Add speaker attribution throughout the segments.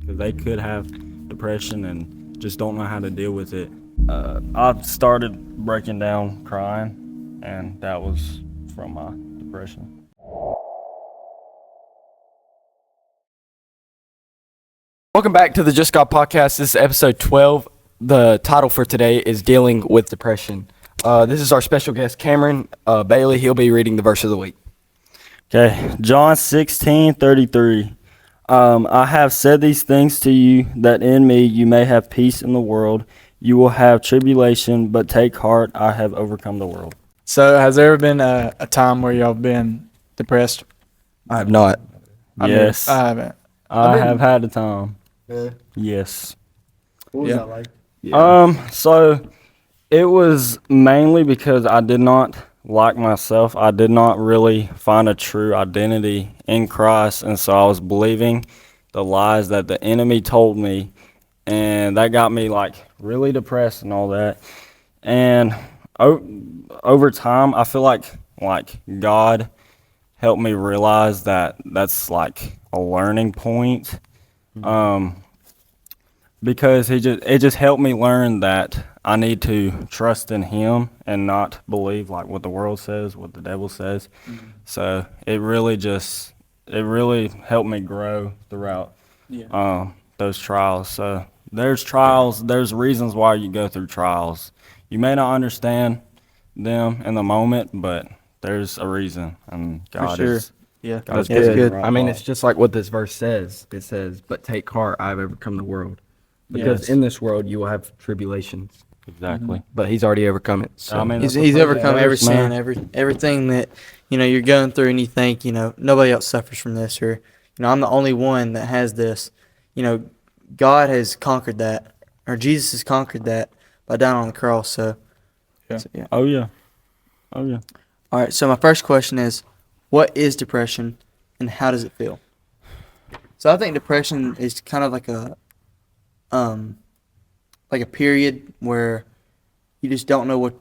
Speaker 1: because they could have depression and just don't know how to deal with it. I started breaking down crying, and that was from my depression.
Speaker 2: Welcome back to the Just God podcast. This is episode 12. The title for today is Dealing with Depression. This is our special guest, Cameron Bailey. He'll be reading the verse of the week.
Speaker 1: Okay, John 16:33. I have said these things to you, that in me you may have peace in the world. You will have tribulation, but take heart, I have overcome the world.
Speaker 3: So, has there ever been a time where y'all been depressed?
Speaker 2: I have not.
Speaker 1: Yes,
Speaker 3: I haven't.
Speaker 1: I have had a time.
Speaker 4: Yeah.
Speaker 1: Yes.
Speaker 4: What was
Speaker 3: Yeah.
Speaker 4: that like?
Speaker 1: So it was mainly because I did not like myself. I did not really find a true identity in Christ, and so I was believing the lies that the enemy told me, and that got me like really depressed and all that. And over time, I feel like God helped me realize that that's like a learning point. Because it just helped me learn that I need to trust in Him and not believe like what the world says, what the devil says. So it really helped me grow throughout those trials. So there's trials, there's reasons why you go through trials. You may not understand them in the moment, but there's a reason, and God
Speaker 3: sure.
Speaker 1: is.
Speaker 3: Yeah,
Speaker 1: God's
Speaker 2: That's good.
Speaker 1: right
Speaker 2: I mean,
Speaker 1: by.
Speaker 2: it's just like what this verse says. It says, but take heart, I have overcome the world. Because
Speaker 3: Yes.
Speaker 2: in this world you will have tribulations.
Speaker 1: Exactly.
Speaker 2: But he's already overcome it. So.
Speaker 1: I mean,
Speaker 4: He's
Speaker 1: that's the first
Speaker 4: overcome every
Speaker 1: verse, man.
Speaker 4: sin, everything that you're going through, and you think nobody else suffers from this, or I'm the only one that has this. God has conquered that, or Jesus has conquered that by dying on the cross. So yeah.
Speaker 1: Oh yeah. Oh yeah.
Speaker 4: All right. So my first question is, what is depression, and how does it feel? So I think depression is kind of like a period where you just don't know what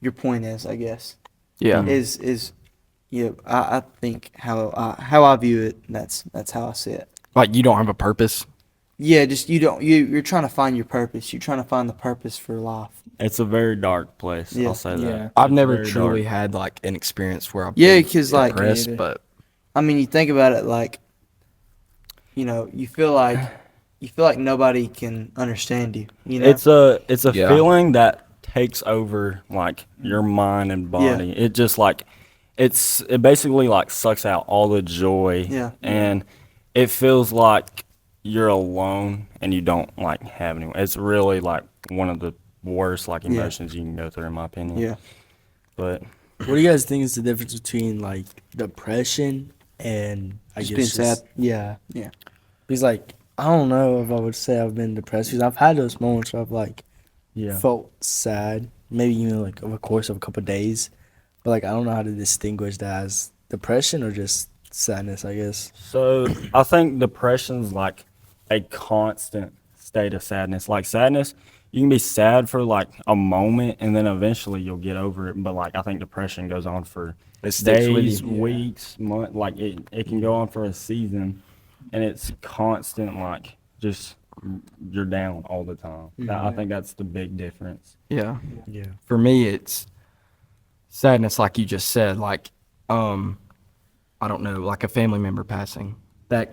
Speaker 4: your point is, I guess.
Speaker 2: Yeah.
Speaker 4: I think how I view it, that's how I see it.
Speaker 2: Like you don't have a purpose.
Speaker 4: Yeah, just you're trying to find your purpose. You're trying to find the purpose for life.
Speaker 1: It's a very dark place.
Speaker 4: Yeah.
Speaker 1: I'll say
Speaker 3: Yeah.
Speaker 1: that.
Speaker 2: I've
Speaker 1: It's
Speaker 2: never
Speaker 1: very
Speaker 2: truly
Speaker 1: dark.
Speaker 2: had like an experience where I've
Speaker 4: Yeah,
Speaker 2: been
Speaker 4: 'cause, like,
Speaker 2: depressed,
Speaker 3: neither.
Speaker 2: but
Speaker 4: I mean, you think about it like, you feel like nobody can understand you.
Speaker 1: It's a
Speaker 2: Yeah.
Speaker 1: feeling that takes over like your mind and body. It just like it basically like sucks out all the joy.
Speaker 4: Yeah.
Speaker 1: And it feels like you're alone and you don't like have anyone. It's really like one of the worst like emotions you can go through, in my opinion.
Speaker 4: Yeah.
Speaker 1: But
Speaker 5: What do you guys think is the difference between like depression and
Speaker 4: Just being sad.
Speaker 5: Yeah,
Speaker 4: Yeah.
Speaker 5: because like I don't know if I would say I've been depressed because I've had those moments where I've like
Speaker 1: yeah.
Speaker 5: felt sad, maybe like over the course of a couple of days, but like I don't know how to distinguish that as depression or just sadness. I guess.
Speaker 1: So I think depression's like a constant state of sadness. Like sadness, you can be sad for like a moment and then eventually you'll get over it. But like I think depression goes on for
Speaker 2: it sticks with
Speaker 1: days,
Speaker 2: you.
Speaker 1: weeks, months. Like it can go on for a season, and it's constant. Like just you're down all the time. I think that's the big difference.
Speaker 2: Yeah.
Speaker 5: Yeah.
Speaker 2: For me, it's sadness, like you just said. Like, I don't know, like a family member passing. I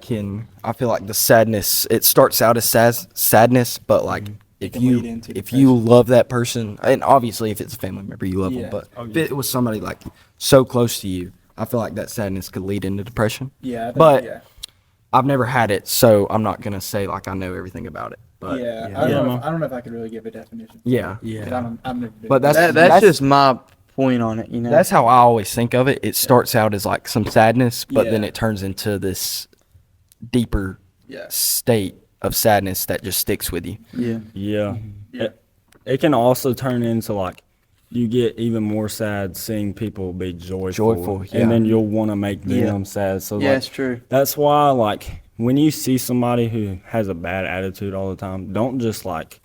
Speaker 2: feel like the sadness. It starts out as sadness, but like if
Speaker 3: can
Speaker 2: you
Speaker 3: lead into
Speaker 2: if you love that person, and obviously if it's a family member, you love them.
Speaker 3: Yeah.
Speaker 2: But
Speaker 1: Oh,
Speaker 2: if
Speaker 1: yeah.
Speaker 2: it was somebody like so close to you, I feel like that sadness could lead into depression.
Speaker 3: Yeah, I think,
Speaker 2: But
Speaker 3: yeah.
Speaker 2: I've never had it, so I'm not gonna say like I know everything about it. But
Speaker 3: Yeah,
Speaker 5: yeah.
Speaker 3: I
Speaker 1: Yeah,
Speaker 3: don't know.
Speaker 1: man.
Speaker 3: I don't know if I could really give a definition.
Speaker 2: yeah.
Speaker 5: Yeah.
Speaker 3: 'Cause I've never been.
Speaker 2: But
Speaker 4: That's
Speaker 2: that's
Speaker 4: just my point on it.
Speaker 2: That's how I always think of it. It starts out as like some sadness, but then
Speaker 3: Yeah.
Speaker 2: it turns into this deeper
Speaker 3: yeah.
Speaker 2: state of sadness that just sticks with you.
Speaker 4: Yeah.
Speaker 1: Yeah.
Speaker 3: Yeah.
Speaker 1: It can also turn into like you get even more sad seeing people be joyful,
Speaker 2: yeah.
Speaker 1: and then you'll want to make
Speaker 4: Yeah.
Speaker 1: them sad. So
Speaker 4: Yeah,
Speaker 1: like,
Speaker 4: it's true.
Speaker 1: that's why like when you see somebody who has a bad attitude all the time, don't just like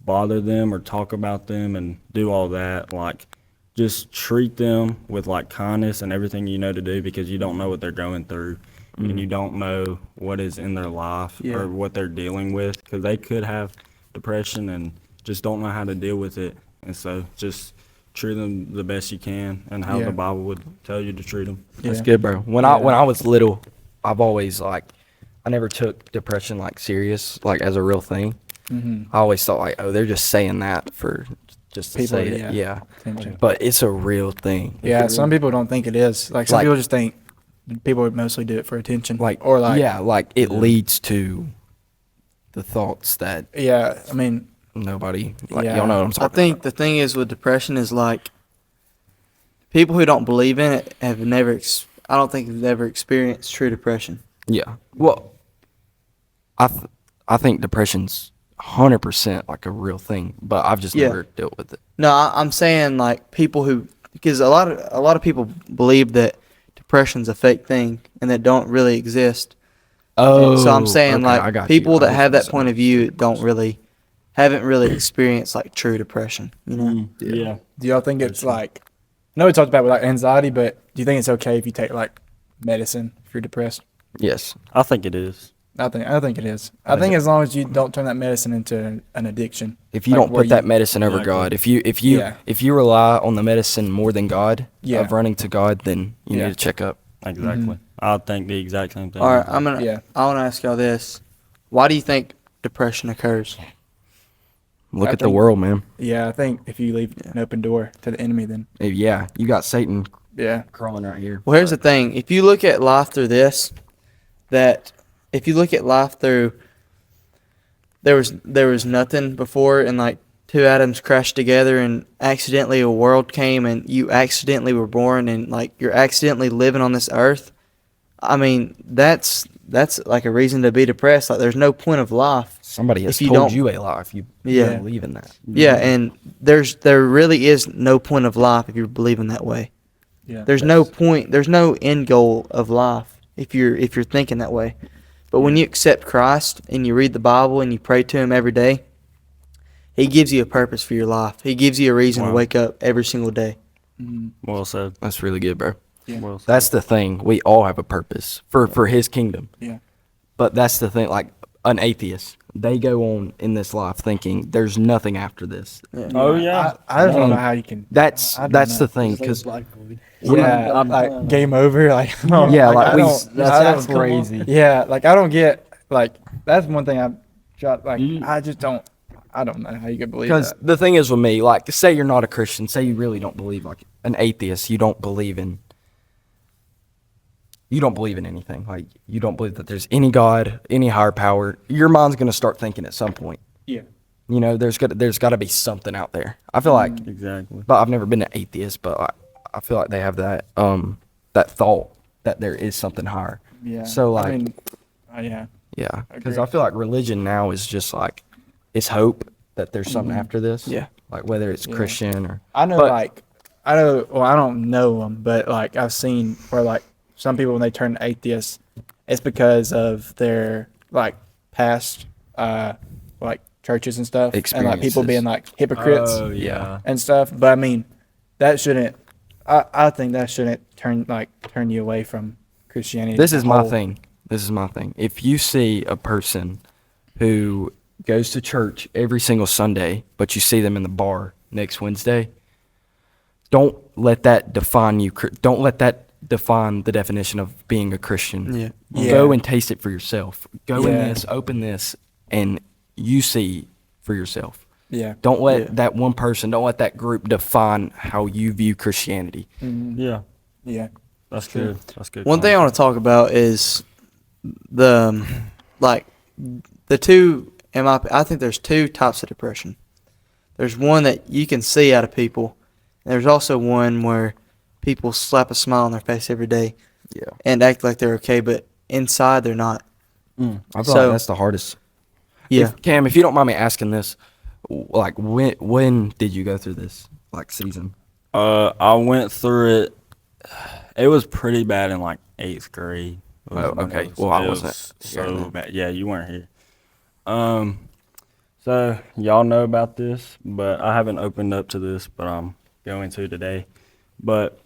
Speaker 1: bother them or talk about them and do all that. Like just treat them with like kindness and everything you know to do, because you don't know what they're going through. and you don't know what is in their life
Speaker 3: Yeah.
Speaker 1: or what they're dealing with, because they could have depression and just don't know how to deal with it. And so just treat them the best you can and how
Speaker 3: Yeah.
Speaker 1: the Bible would tell you to treat them.
Speaker 2: That's
Speaker 3: Yeah.
Speaker 2: good, bro. When I was little, I've always like, I never took depression like serious, like as a real thing.
Speaker 3: Mhm.
Speaker 2: I always thought like, oh, they're just saying that for just to
Speaker 3: People,
Speaker 2: say it.
Speaker 3: yeah.
Speaker 2: Yeah.
Speaker 3: Attention.
Speaker 2: But it's a real thing.
Speaker 3: Yeah, some people don't think it is. Like some
Speaker 2: Like-
Speaker 3: people just think people would mostly do it for attention.
Speaker 2: Like,
Speaker 3: or like
Speaker 2: yeah, like it leads to the thoughts that
Speaker 3: yeah. I mean,
Speaker 2: nobody, like,
Speaker 3: Yeah.
Speaker 2: y'all know what I'm
Speaker 4: I
Speaker 2: talking
Speaker 4: think the thing is with depression is like people who don't believe in it have never. I don't think have ever experienced true depression.
Speaker 2: Yeah. Well, I think depression's 100% like a real thing, but I've just
Speaker 4: Yeah.
Speaker 2: never dealt with it.
Speaker 4: No, I'm saying like people who, because a lot of people believe that depression's a fake thing and that don't really exist.
Speaker 2: Oh,
Speaker 4: So I'm saying
Speaker 2: okay, I
Speaker 4: like
Speaker 2: got
Speaker 4: people
Speaker 2: you. I
Speaker 4: that
Speaker 2: was
Speaker 4: have
Speaker 2: gonna
Speaker 4: that point of view haven't really experienced like true depression. You know?
Speaker 1: Yeah.
Speaker 3: do y'all think it's like? I know we talked about with like anxiety, but do you think it's okay if you take like medicine if you're depressed?
Speaker 2: Yes.
Speaker 1: I think it is.
Speaker 3: I think it is. I think as long as you don't turn that medicine into an addiction.
Speaker 2: If you
Speaker 3: Like,
Speaker 2: don't
Speaker 3: where
Speaker 2: put that
Speaker 3: you-
Speaker 2: medicine over
Speaker 1: Exactly.
Speaker 2: God,
Speaker 3: Yeah.
Speaker 2: if you rely on the medicine more than God,
Speaker 3: Yeah.
Speaker 2: of running to God, then you
Speaker 3: Yeah.
Speaker 2: need to check up.
Speaker 1: Exactly. I think the exact same thing.
Speaker 4: All right,
Speaker 3: Yeah.
Speaker 4: I want to ask y'all this: why do you think depression occurs?
Speaker 2: Look
Speaker 3: I
Speaker 2: at the
Speaker 3: think-
Speaker 2: world, man.
Speaker 3: Yeah, I think if you leave an open door to the enemy, then
Speaker 2: Yeah, you got Satan
Speaker 3: yeah,
Speaker 2: crawling right here.
Speaker 4: Well, here's the thing: if you look at life through this, if you look at life through, there was nothing before, and like two atoms crashed together, and accidentally a world came, and you accidentally were born, and like you're accidentally living on this earth. I mean, that's like a reason to be depressed. Like, there's no point of life.
Speaker 2: Somebody has
Speaker 4: If you
Speaker 2: told
Speaker 4: don't-
Speaker 2: you a lie if you
Speaker 4: Yeah.
Speaker 2: believe in that.
Speaker 4: Yeah, and there really is no point of life if you're believing that way.
Speaker 3: yeah.
Speaker 4: There's no point. There's no end goal of life if you're thinking that way. But when you accept Christ and you read the Bible and you pray to Him every day, He gives you a purpose for your life. He gives you a reason to
Speaker 1: Wow.
Speaker 4: wake up every single day.
Speaker 3: Mhm.
Speaker 1: Well said.
Speaker 2: That's really good, bro.
Speaker 3: Yeah.
Speaker 1: Well said.
Speaker 2: That's the thing. We all have a purpose for His kingdom.
Speaker 3: Yeah.
Speaker 2: But that's the thing. Like an atheist, they go on in this life thinking there's nothing after this.
Speaker 1: Oh, yeah.
Speaker 3: I don't know how you can.
Speaker 2: That's
Speaker 3: I don't
Speaker 2: that's
Speaker 3: know.
Speaker 2: the thing because
Speaker 3: Yeah, like game over. Like
Speaker 2: Yeah, like
Speaker 3: I
Speaker 2: we-
Speaker 3: don't-
Speaker 2: that's
Speaker 3: I don't-
Speaker 2: crazy.
Speaker 3: Yeah, like I don't get like that's one thing I've shot. Like
Speaker 1: You-
Speaker 3: I just don't. I don't know how you could believe
Speaker 2: because
Speaker 3: that.
Speaker 2: the thing is with me, like say you're not a Christian, say you really don't believe, like an atheist, you don't believe in anything. Like you don't believe that there's any God, any higher power. Your mind's gonna start thinking at some point.
Speaker 3: Yeah.
Speaker 2: You know, there's got to be something out there. I feel like,
Speaker 1: Exactly.
Speaker 2: but I've never been an atheist, but I feel like they have that that thought that there is something higher.
Speaker 3: Yeah.
Speaker 2: So, like-
Speaker 3: I mean, yeah.
Speaker 2: Yeah, because
Speaker 3: Agree.
Speaker 2: I feel like religion now is just like it's hope that there's something after this.
Speaker 4: Yeah.
Speaker 2: like whether it's
Speaker 3: Yeah.
Speaker 2: Christian or
Speaker 3: I know,
Speaker 2: But-
Speaker 3: like, I know. Well, I don't know them, but like I've seen where like some people when they turn atheists, it's because of their like past, like churches and stuff, and like people
Speaker 2: Experiences.
Speaker 3: being like hypocrites
Speaker 1: Oh, yeah.
Speaker 3: and stuff. But I mean, that shouldn't. I think that shouldn't turn you away from Christianity.
Speaker 2: This
Speaker 3: as
Speaker 2: is
Speaker 3: a
Speaker 2: my
Speaker 3: whole.
Speaker 2: thing. This is my thing. If you see a person who goes to church every single Sunday, but you see them in the bar next Wednesday, don't let that define you. Don't let that define the definition of being a Christian.
Speaker 4: Yeah.
Speaker 3: Yeah.
Speaker 2: Go and taste it for yourself. Go in
Speaker 3: Yeah.
Speaker 2: this, open this, and you see for yourself.
Speaker 3: Yeah.
Speaker 2: Don't let
Speaker 4: Yeah.
Speaker 2: that one person, don't let that group define how you view Christianity.
Speaker 3: Mhm.
Speaker 1: Yeah.
Speaker 3: Yeah.
Speaker 1: That's good. That's good.
Speaker 4: One thing I want to talk about is the like the two. I think there's two types of depression. There's one that you can see out of people. And there's also one where people slap a smile on their face every day
Speaker 2: Yeah.
Speaker 4: and act like they're okay, but inside they're not.
Speaker 2: I feel
Speaker 4: So-
Speaker 2: like that's the hardest.
Speaker 4: Yeah.
Speaker 2: Cam, if you don't mind me asking this, like when did you go through this like season?
Speaker 1: I went through it. It was pretty bad in like 8th grade. was
Speaker 2: Oh,
Speaker 1: when
Speaker 2: okay.
Speaker 1: it was-
Speaker 2: Well, I
Speaker 1: it
Speaker 2: wasn't
Speaker 1: was
Speaker 2: here
Speaker 1: so
Speaker 2: then.
Speaker 1: bad. Yeah, you weren't here. So y'all know about this, but I haven't opened up to this, but I'm going to today. But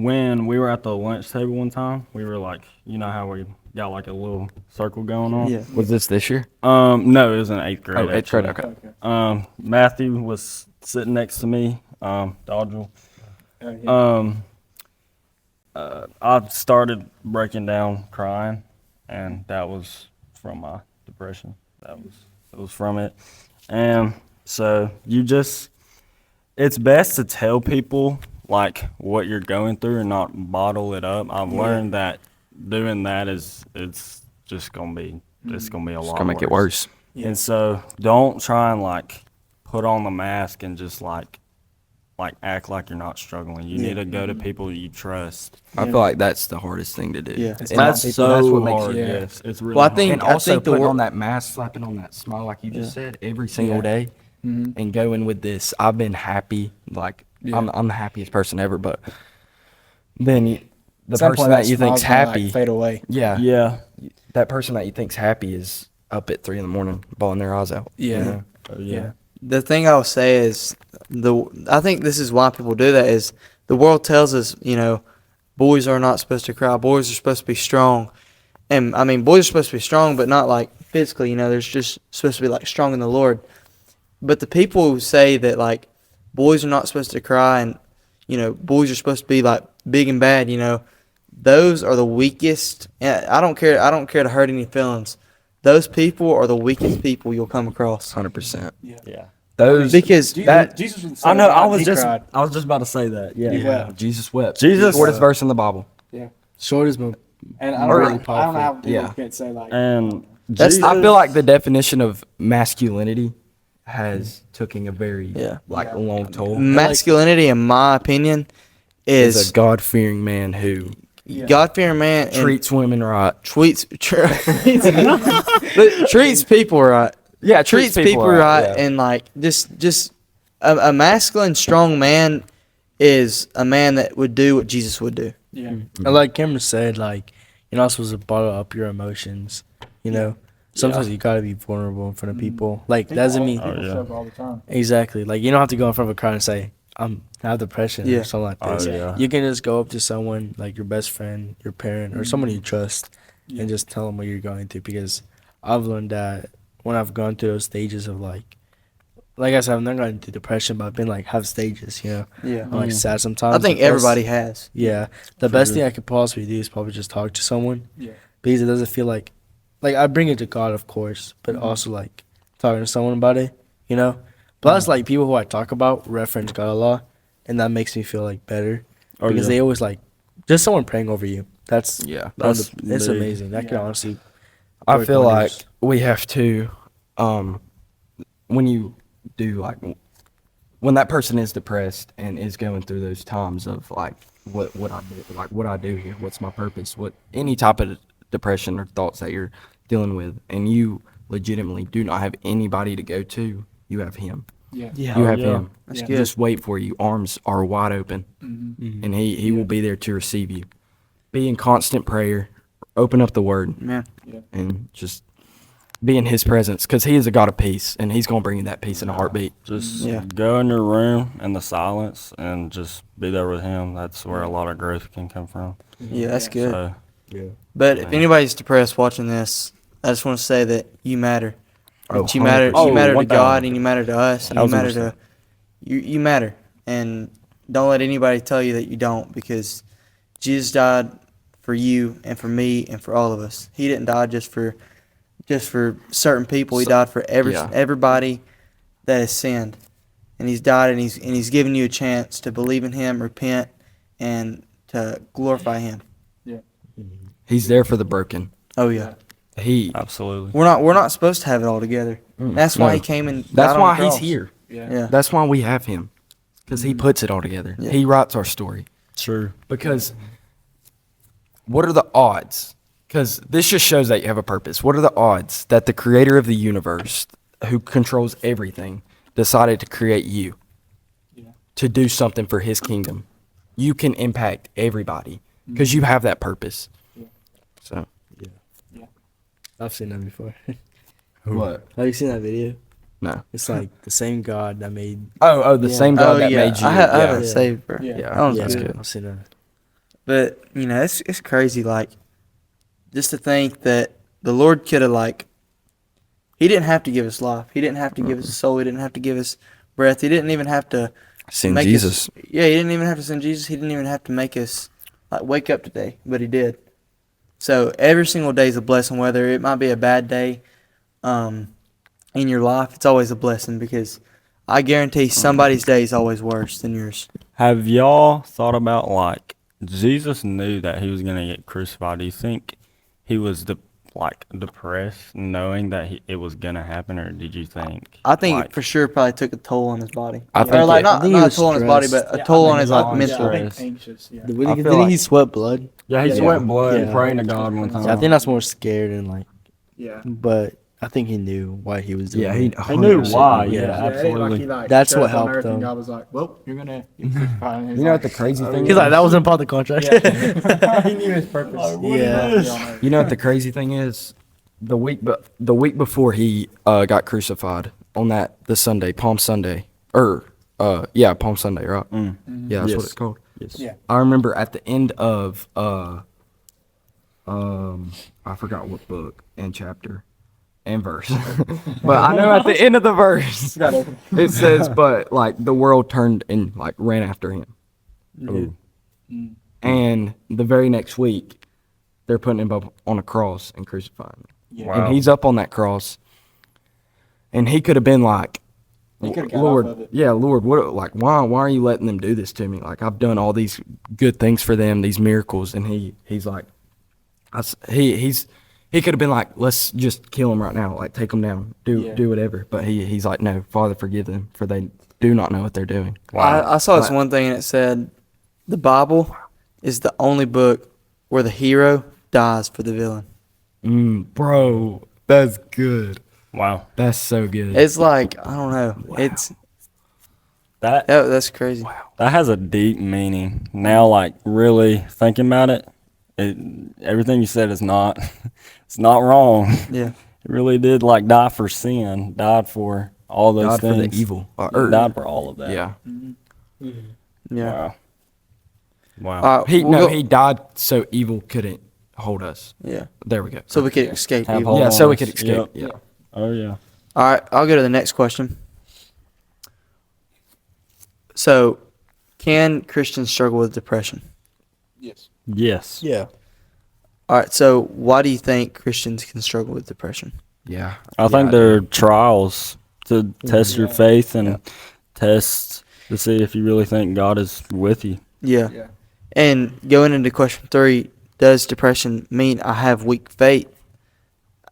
Speaker 1: when we were at the lunch table one time, we were like, you know how we got like a little circle going on?
Speaker 4: Yeah.
Speaker 2: Was this year?
Speaker 1: No, it was in 8th grade.
Speaker 2: Oh, 8th grade.
Speaker 1: actually.
Speaker 2: Okay.
Speaker 1: Matthew was sitting next to me, Dodgel. I started breaking down crying, and that was from my depression. It was from it. And so it's best to tell people like what you're going through and not bottle it up. I've learned that doing that it's gonna be a lot
Speaker 2: It's gonna make it
Speaker 1: worse.
Speaker 2: worse.
Speaker 1: And so don't try and like put on the mask and just like act like you're not struggling. You need to go to people you trust.
Speaker 2: I feel like that's the hardest thing to do.
Speaker 4: Yeah.
Speaker 2: And
Speaker 1: That's
Speaker 2: people-
Speaker 1: so
Speaker 2: that's what makes
Speaker 1: hard.
Speaker 2: you-
Speaker 1: Yes, it's really
Speaker 4: Well, I
Speaker 1: hard.
Speaker 4: think-
Speaker 2: And also
Speaker 4: the
Speaker 2: putting
Speaker 4: wor-
Speaker 2: on that mask, slapping on that smile, like you just said, every single
Speaker 3: Yeah.
Speaker 2: day,
Speaker 3: Mhm.
Speaker 2: and going with this. I've been happy, like
Speaker 3: Yeah.
Speaker 2: I'm the happiest person ever. But then the
Speaker 3: At some
Speaker 2: person
Speaker 3: point,
Speaker 2: that you think's
Speaker 3: smile's gonna,
Speaker 2: happy,
Speaker 3: like, fade away.
Speaker 2: yeah,
Speaker 1: Yeah.
Speaker 2: that person that you think's happy is up at 3 a.m. bawling their eyes out. you
Speaker 3: Yeah.
Speaker 2: know?
Speaker 1: Yeah.
Speaker 4: The thing I will say is I think this is why people do that is the world tells us, boys are not supposed to cry. Boys are supposed to be strong. And I mean, boys are supposed to be strong, but not like physically, there's just supposed to be like strong in the Lord. But the people who say that like boys are not supposed to cry and, boys are supposed to be like big and bad, those are the weakest. And I don't care to hurt any feelings. Those people are the weakest people you'll come across.
Speaker 2: 100%.
Speaker 1: Yeah.
Speaker 2: Those
Speaker 4: Because
Speaker 2: that
Speaker 3: Jesus
Speaker 1: I know. I was just about to say that. Yeah.
Speaker 3: He wept.
Speaker 2: Jesus wept.
Speaker 1: Jesus-
Speaker 2: shortest verse in the Bible.
Speaker 5: Short is my
Speaker 3: And
Speaker 5: Really
Speaker 3: I don't know how people
Speaker 2: Yeah.
Speaker 3: can say like
Speaker 1: And
Speaker 4: That's-
Speaker 2: I feel like the definition of masculinity has taken a very
Speaker 4: Yeah.
Speaker 2: long toll.
Speaker 4: masculinity, in my opinion,
Speaker 2: Is
Speaker 4: is
Speaker 2: a God fearing man who
Speaker 4: God-fearing man and
Speaker 2: treats women right.
Speaker 4: treats people right.
Speaker 2: Yeah,
Speaker 4: Treats people right, and like just a masculine, strong man is a man that would do what Jesus would do.
Speaker 3: yeah.
Speaker 5: And like Cameron said, like you're not supposed to bottle up your emotions. Sometimes you gotta be vulnerable in front of people. Like doesn't mean
Speaker 1: Oh, yeah.
Speaker 3: all the time.
Speaker 5: exactly. Like you don't have to go in front of a crowd and say I have depression
Speaker 4: Yeah.
Speaker 5: or something like
Speaker 1: Oh,
Speaker 5: this.
Speaker 1: yeah.
Speaker 5: You can just go up to someone like your best friend, your parent, or someone you trust, and just tell them what you're going through. Because I've learned that when I've gone through those stages of like I said, I've not gotten into depression, but I've been like have stages.
Speaker 4: Yeah,
Speaker 5: I'm like sad sometimes.
Speaker 4: I think
Speaker 5: The best-
Speaker 4: everybody has.
Speaker 5: Yeah, the best thing I could possibly do is probably just talk to someone.
Speaker 3: Yeah.
Speaker 5: Because it doesn't feel like I bring it to God, of course, but also like talking to someone about it, Plus, like people who I talk about reference God a lot, and that makes me feel like better
Speaker 1: Oh,
Speaker 5: because
Speaker 1: yeah.
Speaker 5: they always like just someone praying over you. That's
Speaker 1: That's
Speaker 5: it's
Speaker 1: big.
Speaker 5: amazing. That can
Speaker 3: Yeah.
Speaker 5: honestly.
Speaker 2: I
Speaker 5: work
Speaker 2: feel like
Speaker 5: wonders.
Speaker 2: we have to, when you do like, when that person is depressed and is going through those times of like, what I do, like what I do here, what's my purpose, what any type of depression or thoughts that you're dealing with, and you legitimately do not have anybody to go to, you have him.
Speaker 3: Yeah.
Speaker 4: Yeah,
Speaker 2: You have
Speaker 1: yeah.
Speaker 2: him.
Speaker 4: That's
Speaker 3: Yeah.
Speaker 4: good.
Speaker 2: Just wait for you. Arms are wide open,
Speaker 3: Mm-hmm.
Speaker 2: and he will be there to receive you. Be in constant prayer. Open up the Word
Speaker 4: man.
Speaker 2: and just be in His presence, because He is a God of peace, and He's gonna bring you that peace in a heartbeat.
Speaker 1: Just
Speaker 4: Yeah.
Speaker 1: go in your room in the silence and just be there with him. That's where a lot of growth can come from.
Speaker 4: Yeah, that's good.
Speaker 1: So,
Speaker 4: But if anybody's depressed watching this, I just want to say that you matter.
Speaker 2: Oh,
Speaker 4: That you matter.
Speaker 2: 100%.
Speaker 4: You matter to
Speaker 1: 1000%.
Speaker 4: God, and you matter to us, and you matter
Speaker 2: 1000%.
Speaker 4: to you matter. And don't let anybody tell you that you don't, because Jesus died for you and for me and for all of us. He didn't die just for certain people. He died for everybody that has sinned, and He's died, and He's given you a chance to believe in Him, repent, and to glorify Him.
Speaker 2: He's there for the broken.
Speaker 4: Oh yeah.
Speaker 2: He.
Speaker 1: absolutely.
Speaker 4: We're not supposed to have it all together. That's why
Speaker 2: No.
Speaker 4: He came and
Speaker 2: That's
Speaker 4: died on
Speaker 2: why
Speaker 4: the
Speaker 2: He's
Speaker 4: cross.
Speaker 2: here.
Speaker 4: Yeah.
Speaker 2: That's why we have Him, because He puts it all together.
Speaker 4: Yeah.
Speaker 2: He writes our story.
Speaker 1: True.
Speaker 2: Because what are the odds? Because this just shows that you have a purpose. What are the odds that the creator of the universe, who controls everything, decided to create you to do something for His kingdom? You can impact everybody because you have that purpose. So,
Speaker 5: I've seen that before.
Speaker 2: what?
Speaker 5: Have you seen that video?
Speaker 2: No.
Speaker 5: It's like the same God that made.
Speaker 2: Oh, the
Speaker 5: Yeah.
Speaker 2: same God
Speaker 4: Oh
Speaker 2: that
Speaker 4: yeah.
Speaker 2: made you.
Speaker 4: I have
Speaker 2: yeah.
Speaker 4: it saved, bro.
Speaker 3: Yeah.
Speaker 2: Yeah,
Speaker 4: That one's
Speaker 2: that's
Speaker 4: good.
Speaker 2: good.
Speaker 5: I've seen that.
Speaker 4: But it's crazy. Like, just to think that the Lord could have He didn't have to give us life. He didn't have to give us a soul. He didn't have to give us breath. He didn't even have to
Speaker 2: Send
Speaker 4: make
Speaker 2: Jesus.
Speaker 4: us. Yeah, he didn't even have to send Jesus. He didn't even have to make us wake up today, but he did. So every single day is a blessing. Whether it might be a bad day, in your life, it's always a blessing because I guarantee somebody's day is always worse than yours.
Speaker 1: Have y'all thought about, like, Jesus knew that he was going to get crucified? Do you think he was depressed knowing that it was going to happen, or did you think?
Speaker 4: I think
Speaker 1: like,
Speaker 4: it for sure probably took a toll on his body.
Speaker 2: I
Speaker 4: Or
Speaker 2: think
Speaker 4: like
Speaker 2: it-
Speaker 4: not,
Speaker 5: I think
Speaker 4: not
Speaker 5: he
Speaker 4: a
Speaker 5: was
Speaker 4: toll on his body, but
Speaker 5: stressed.
Speaker 4: a toll
Speaker 1: I
Speaker 4: on
Speaker 1: think
Speaker 4: his
Speaker 1: he was
Speaker 4: mental.
Speaker 1: stressed.
Speaker 3: I think anxious. Yeah.
Speaker 5: Didn't
Speaker 2: feel
Speaker 5: he
Speaker 2: like-
Speaker 5: sweat blood?
Speaker 1: Yeah, he
Speaker 3: Yeah.
Speaker 1: sweat blood
Speaker 5: Yeah.
Speaker 1: praying to God one time.
Speaker 5: I think that's more scared and like,
Speaker 3: Yeah.
Speaker 5: but I think he knew why he was doing
Speaker 2: Yeah,
Speaker 5: it.
Speaker 1: He knew
Speaker 2: 100%
Speaker 1: why,
Speaker 2: knew
Speaker 1: yeah.
Speaker 2: that.
Speaker 1: Absolutely.
Speaker 5: That's
Speaker 3: showed
Speaker 5: what
Speaker 3: up on
Speaker 5: helped
Speaker 3: earth and
Speaker 5: him.
Speaker 3: God was like, "Well, you're gonna." You
Speaker 2: You know what the crazy thing
Speaker 5: He's
Speaker 2: is?
Speaker 5: like, that wasn't part of the contract.
Speaker 3: he knew his purpose.
Speaker 5: Yeah.
Speaker 2: You know what the crazy thing is? The week before he got crucified on the Sunday, Palm Sunday, Palm Sunday, right?
Speaker 1: Mm.
Speaker 2: Yeah, that's what
Speaker 1: Yes.
Speaker 2: it's called.
Speaker 1: Yes.
Speaker 3: Yeah.
Speaker 2: I remember at the end of I forgot what book and chapter and verse, but I know at the end of the verse it says, "But like the world turned and like ran after him,"
Speaker 1: Ooh.
Speaker 2: and the very next week they're putting him up on a cross and crucifying him.
Speaker 3: Yeah.
Speaker 1: Wow.
Speaker 2: And he's up on that cross, and he could have been like,
Speaker 3: He coulda got
Speaker 2: Lord,
Speaker 3: off of it.
Speaker 2: yeah, Lord, why are you letting them do this to me? Like, I've done all these good things for them, these miracles, and he's like, he could have been like, let's just kill him right now, like take him down, do whatever. But he's like, no, Father, forgive them, for they do not know what they're doing.
Speaker 4: I saw this one thing and it said, the Bible is the only book where the hero dies for the villain.
Speaker 2: Bro, that's good.
Speaker 1: Wow.
Speaker 2: That's so good.
Speaker 4: It's like, I don't know. It's that's crazy.
Speaker 1: That has a deep meaning. Now, like, really thinking about it, everything you said is not, it's not wrong.
Speaker 4: Yeah.
Speaker 1: It really did, like, die for sin, died for all those
Speaker 2: God
Speaker 1: things.
Speaker 2: for the evil.
Speaker 1: He died for all of that.
Speaker 2: Yeah.
Speaker 4: Yeah.
Speaker 1: Wow.
Speaker 2: He died so evil couldn't hold us.
Speaker 4: Yeah.
Speaker 2: There we go.
Speaker 4: So we could escape
Speaker 1: Have
Speaker 4: evil.
Speaker 1: hope.
Speaker 2: Yeah, so we
Speaker 1: Yes.
Speaker 2: could escape.
Speaker 1: Yep.
Speaker 2: Yeah.
Speaker 1: Oh, yeah.
Speaker 4: All right, I'll go to the next question. So, can Christians struggle with depression?
Speaker 3: Yes.
Speaker 1: Yes.
Speaker 5: Yeah.
Speaker 4: All right, so why do you think Christians can struggle with depression?
Speaker 2: Yeah.
Speaker 1: I think they're trials to test your
Speaker 3: Yeah.
Speaker 1: faith and test to see if you really think God is with you.
Speaker 4: Yeah.
Speaker 3: Yeah.
Speaker 4: And going into question 3, does depression mean I have weak faith?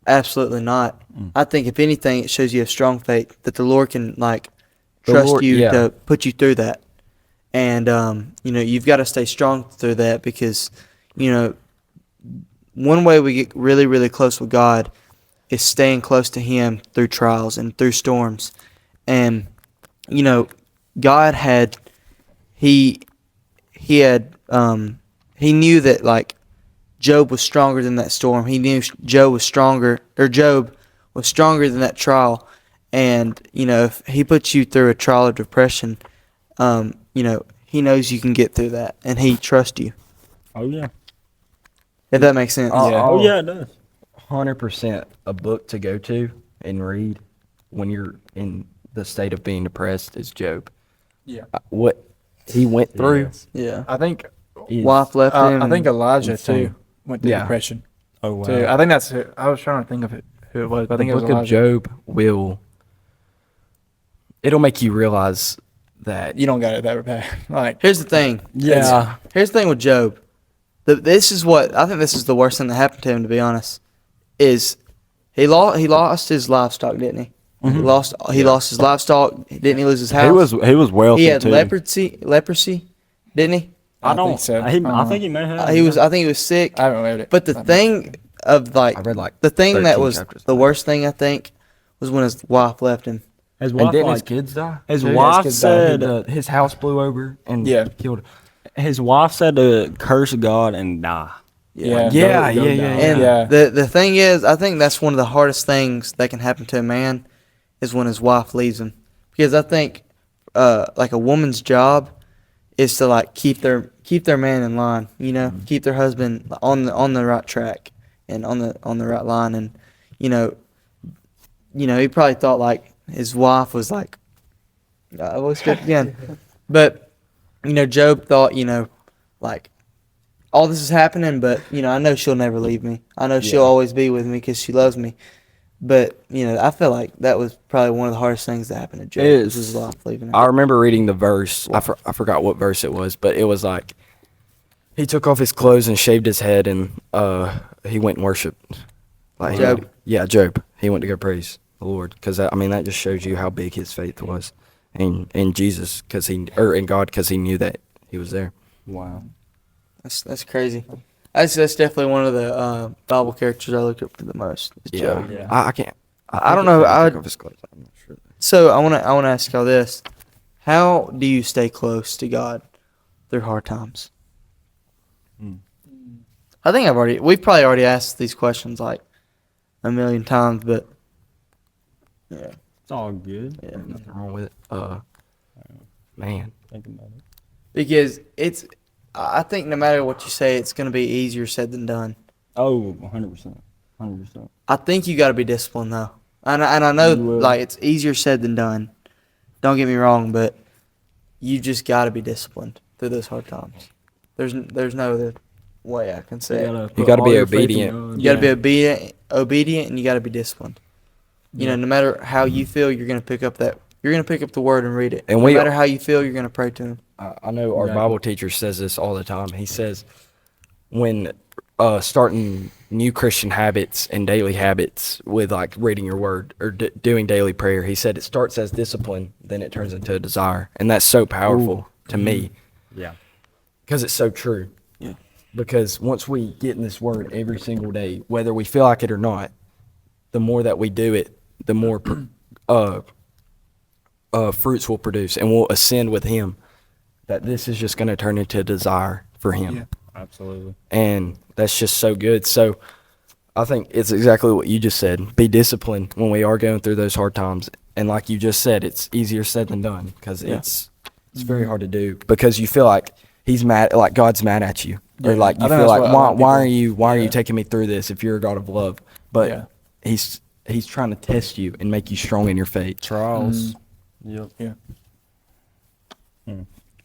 Speaker 4: Absolutely not. I think if anything, it shows you have strong faith that the Lord can
Speaker 2: The
Speaker 4: trust
Speaker 2: Lord-
Speaker 4: you
Speaker 2: yeah.
Speaker 4: to put you through that. And you've got to stay strong through that because one way we get really, really close with God is staying close to Him through trials and through storms. And God had He knew that like Job was stronger than that storm. He knew Job was stronger than that trial. And if He puts you through a trial of depression, He knows you can get through that, and He trusts you.
Speaker 1: Oh, yeah.
Speaker 4: If that makes sense.
Speaker 1: Oh, yeah, it does.
Speaker 2: 100% a book to go to and read when you're in the state of being depressed is Job.
Speaker 3: Yeah.
Speaker 2: What he went through
Speaker 4: Yeah.
Speaker 3: I think.
Speaker 2: is
Speaker 4: Wife left him.
Speaker 3: I think Elijah
Speaker 2: insane.
Speaker 3: too went through
Speaker 2: Yeah.
Speaker 3: depression.
Speaker 1: Oh, wow.
Speaker 3: Too. I think that's. I was trying to think of who it was, but I think
Speaker 2: the
Speaker 3: it was
Speaker 2: book of
Speaker 3: Elijah.
Speaker 2: Job it'll make you realize that
Speaker 3: You don't got it that bad. Like.
Speaker 4: Here's the thing.
Speaker 1: Yeah.
Speaker 4: Here's the thing with Job. This is the worst thing that happened to him. To be honest, is he lost his livestock, didn't he? He lost his livestock. Didn't he lose his house?
Speaker 1: He was wealthy,
Speaker 4: He had
Speaker 1: too.
Speaker 4: leprosy, didn't he?
Speaker 3: I think so.
Speaker 1: I think he may have.
Speaker 4: I think he was sick.
Speaker 3: I haven't read it.
Speaker 4: But the thing of
Speaker 2: I read like
Speaker 4: the thing that
Speaker 2: 13
Speaker 4: was
Speaker 2: chapters.
Speaker 4: the worst thing I think was when his wife left him.
Speaker 1: His
Speaker 2: and
Speaker 1: wife,
Speaker 2: didn't his
Speaker 1: like,
Speaker 2: kids die?
Speaker 1: his
Speaker 2: too?
Speaker 1: wife
Speaker 2: kids died.
Speaker 1: said-
Speaker 2: His house blew over and
Speaker 3: Yeah.
Speaker 2: killed him.
Speaker 1: his wife said to curse God and die.
Speaker 3: Yeah.
Speaker 2: Yeah,
Speaker 1: Go
Speaker 2: yeah,
Speaker 1: down.
Speaker 2: yeah.
Speaker 4: And
Speaker 3: Yeah.
Speaker 4: the thing is, I think that's one of the hardest things that can happen to a man is when his wife leaves him. Because I think like a woman's job is to like keep their man in line, you know, keep their husband on the right track and on the right line. And you know, he probably thought like his wife was like, let's do it again. But you know, Job thought, you know, like, all this is happening, but you know, I know she'll never leave me. I know she'll always be with me because she loves me. But you know, I feel like that was probably one of the hardest things that happened to Job.
Speaker 2: It
Speaker 4: Was
Speaker 2: is.
Speaker 4: his wife leaving him.
Speaker 2: I remember reading the verse. I forgot what verse it was, but it was like he took off his clothes and shaved his head, and he went and worshipped. Like
Speaker 4: Job.
Speaker 2: Yeah, Job. He went to go praise the Lord, because I mean that just shows you how big his faith was, and Jesus, in God, because he knew that he was there.
Speaker 1: Wow.
Speaker 4: That's crazy. That's definitely one of the Bible characters I look up to the most. Is Job.
Speaker 1: Yeah.
Speaker 2: I can't. I don't know. I took off his clothes. I'm not sure.
Speaker 4: So I want to ask y'all this: how do you stay close to God through hard times? I think we've probably already asked these questions like a million times, but yeah,
Speaker 1: It's all good.
Speaker 4: yeah.
Speaker 2: Nothing wrong with it. Man.
Speaker 1: Think about it.
Speaker 4: Because I think no matter what you say, it's going to be easier said than done.
Speaker 1: Oh, 100%. 100%.
Speaker 4: I think you got to be disciplined though, and I know
Speaker 1: You will.
Speaker 4: like it's easier said than done. Don't get me wrong, but you just got to be disciplined through those hard times. There's no other way I can say it.
Speaker 2: You gotta be obedient.
Speaker 4: You got to be obedient, and you got to be disciplined. You know, no matter how you feel, you're going to pick up the word and read it.
Speaker 2: And
Speaker 4: no
Speaker 2: we-
Speaker 4: matter how you feel, you're going to pray to him.
Speaker 2: I know our Bible teacher says this all the time. He says when starting new Christian habits and daily habits with like reading your word or doing daily prayer, he said it starts as discipline, then it turns into a desire. And that's so powerful to me
Speaker 1: Yeah.
Speaker 2: because it's so true.
Speaker 4: Yeah.
Speaker 2: Because once we get in this word every single day, whether we feel like it or not, the more that we do it, the more fruits will produce, and we'll ascend with him. That this is just going to turn into a desire for him.
Speaker 3: Yeah.
Speaker 1: Absolutely.
Speaker 2: And that's just so good. So I think it's exactly what you just said. Be disciplined when we are going through those hard times. And like you just said, it's easier said than done, because it's very hard to do, because you feel like he's mad, like God's mad at you, or like you
Speaker 3: I think
Speaker 2: feel
Speaker 3: that's
Speaker 2: like
Speaker 3: what a lot of
Speaker 2: why are
Speaker 3: people-
Speaker 2: you taking me through this if you're a God of love? But
Speaker 3: Yeah.
Speaker 2: he's trying to test you and make you strong in your faith.
Speaker 1: Trials. Yep.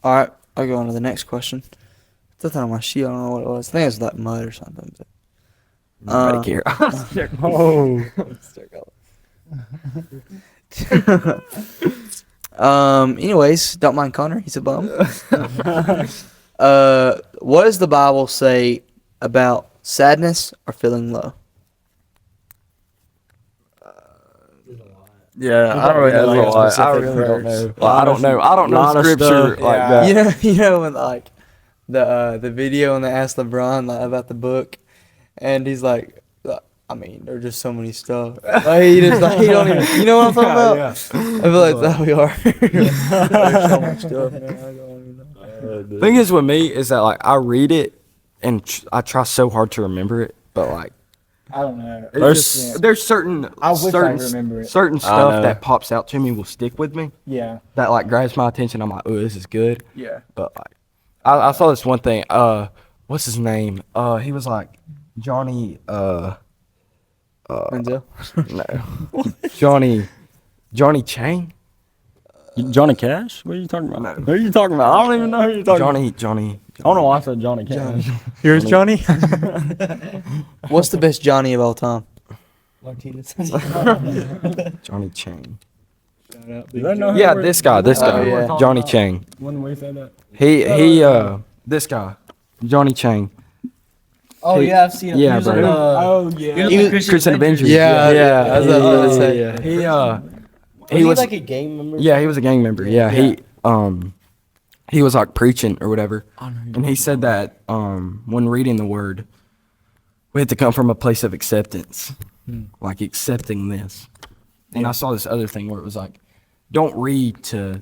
Speaker 4: All right, I'll go on to the next question. Something on my sheet, I don't know what it was. I think it was like mud or something. But,
Speaker 2: Nobody care.
Speaker 4: anyways, don't mind Connor. He's a bum. What does the Bible say about sadness or feeling low?
Speaker 1: Yeah, I don't really
Speaker 3: know, like, a
Speaker 1: I
Speaker 3: specific
Speaker 1: really don't
Speaker 3: verse.
Speaker 1: know.
Speaker 2: Well, I don't know. I don't know
Speaker 1: Lot of
Speaker 2: scripture
Speaker 1: stuff,
Speaker 2: like
Speaker 3: yeah.
Speaker 2: that.
Speaker 4: You know when like the video when they asked LeBron like, about the book, and he's like, I mean, there's just so many stuff. Like, he just like he don't even. You know what I'm talking about? I feel like that's how we are. There's so much stuff, man. I don't even know.
Speaker 2: Thing is with me is that like I read it and I try so hard to remember it, but like
Speaker 3: I don't know.
Speaker 2: there's certain
Speaker 3: I wish I
Speaker 2: certain
Speaker 3: remember it.
Speaker 2: certain
Speaker 1: I
Speaker 2: stuff
Speaker 1: know.
Speaker 2: that pops out to me will stick with me,
Speaker 3: Yeah.
Speaker 2: that like grabs my attention. I'm like, oh, this is good.
Speaker 3: Yeah.
Speaker 2: But like I saw this one thing. What's his name? He was like Johnny.
Speaker 4: Denzel?
Speaker 2: No, Johnny Chang.
Speaker 1: Johnny Cash? What are you talking about? Who are you talking about? I don't even know who you're talking about.
Speaker 2: Johnny.
Speaker 1: I don't know why I said Johnny Cash.
Speaker 3: Here's Johnny.
Speaker 4: What's the best Johnny of all time?
Speaker 2: Johnny Chang.
Speaker 1: Do they know who
Speaker 2: Yeah,
Speaker 1: we're-
Speaker 2: this guy.
Speaker 1: do they know who
Speaker 4: yeah.
Speaker 1: we're talking
Speaker 2: Johnny
Speaker 1: about
Speaker 2: Chang.
Speaker 1: When we said that.
Speaker 2: This guy, Johnny Chang.
Speaker 6: Oh
Speaker 2: He-
Speaker 6: yeah, I've seen him.
Speaker 2: yeah,
Speaker 6: He was
Speaker 2: bro.
Speaker 6: on the,
Speaker 1: Oh yeah.
Speaker 6: he was
Speaker 4: He
Speaker 6: on
Speaker 4: was-
Speaker 2: Christian Avengers.
Speaker 4: Yeah, I was about to say.
Speaker 2: He was
Speaker 6: like a gang member.
Speaker 2: Yeah, he was a gang member. Yeah, he was like preaching or whatever, and he said that when reading the word, we had to come from a place of acceptance, like accepting this. And I saw this other thing where it was like, don't read to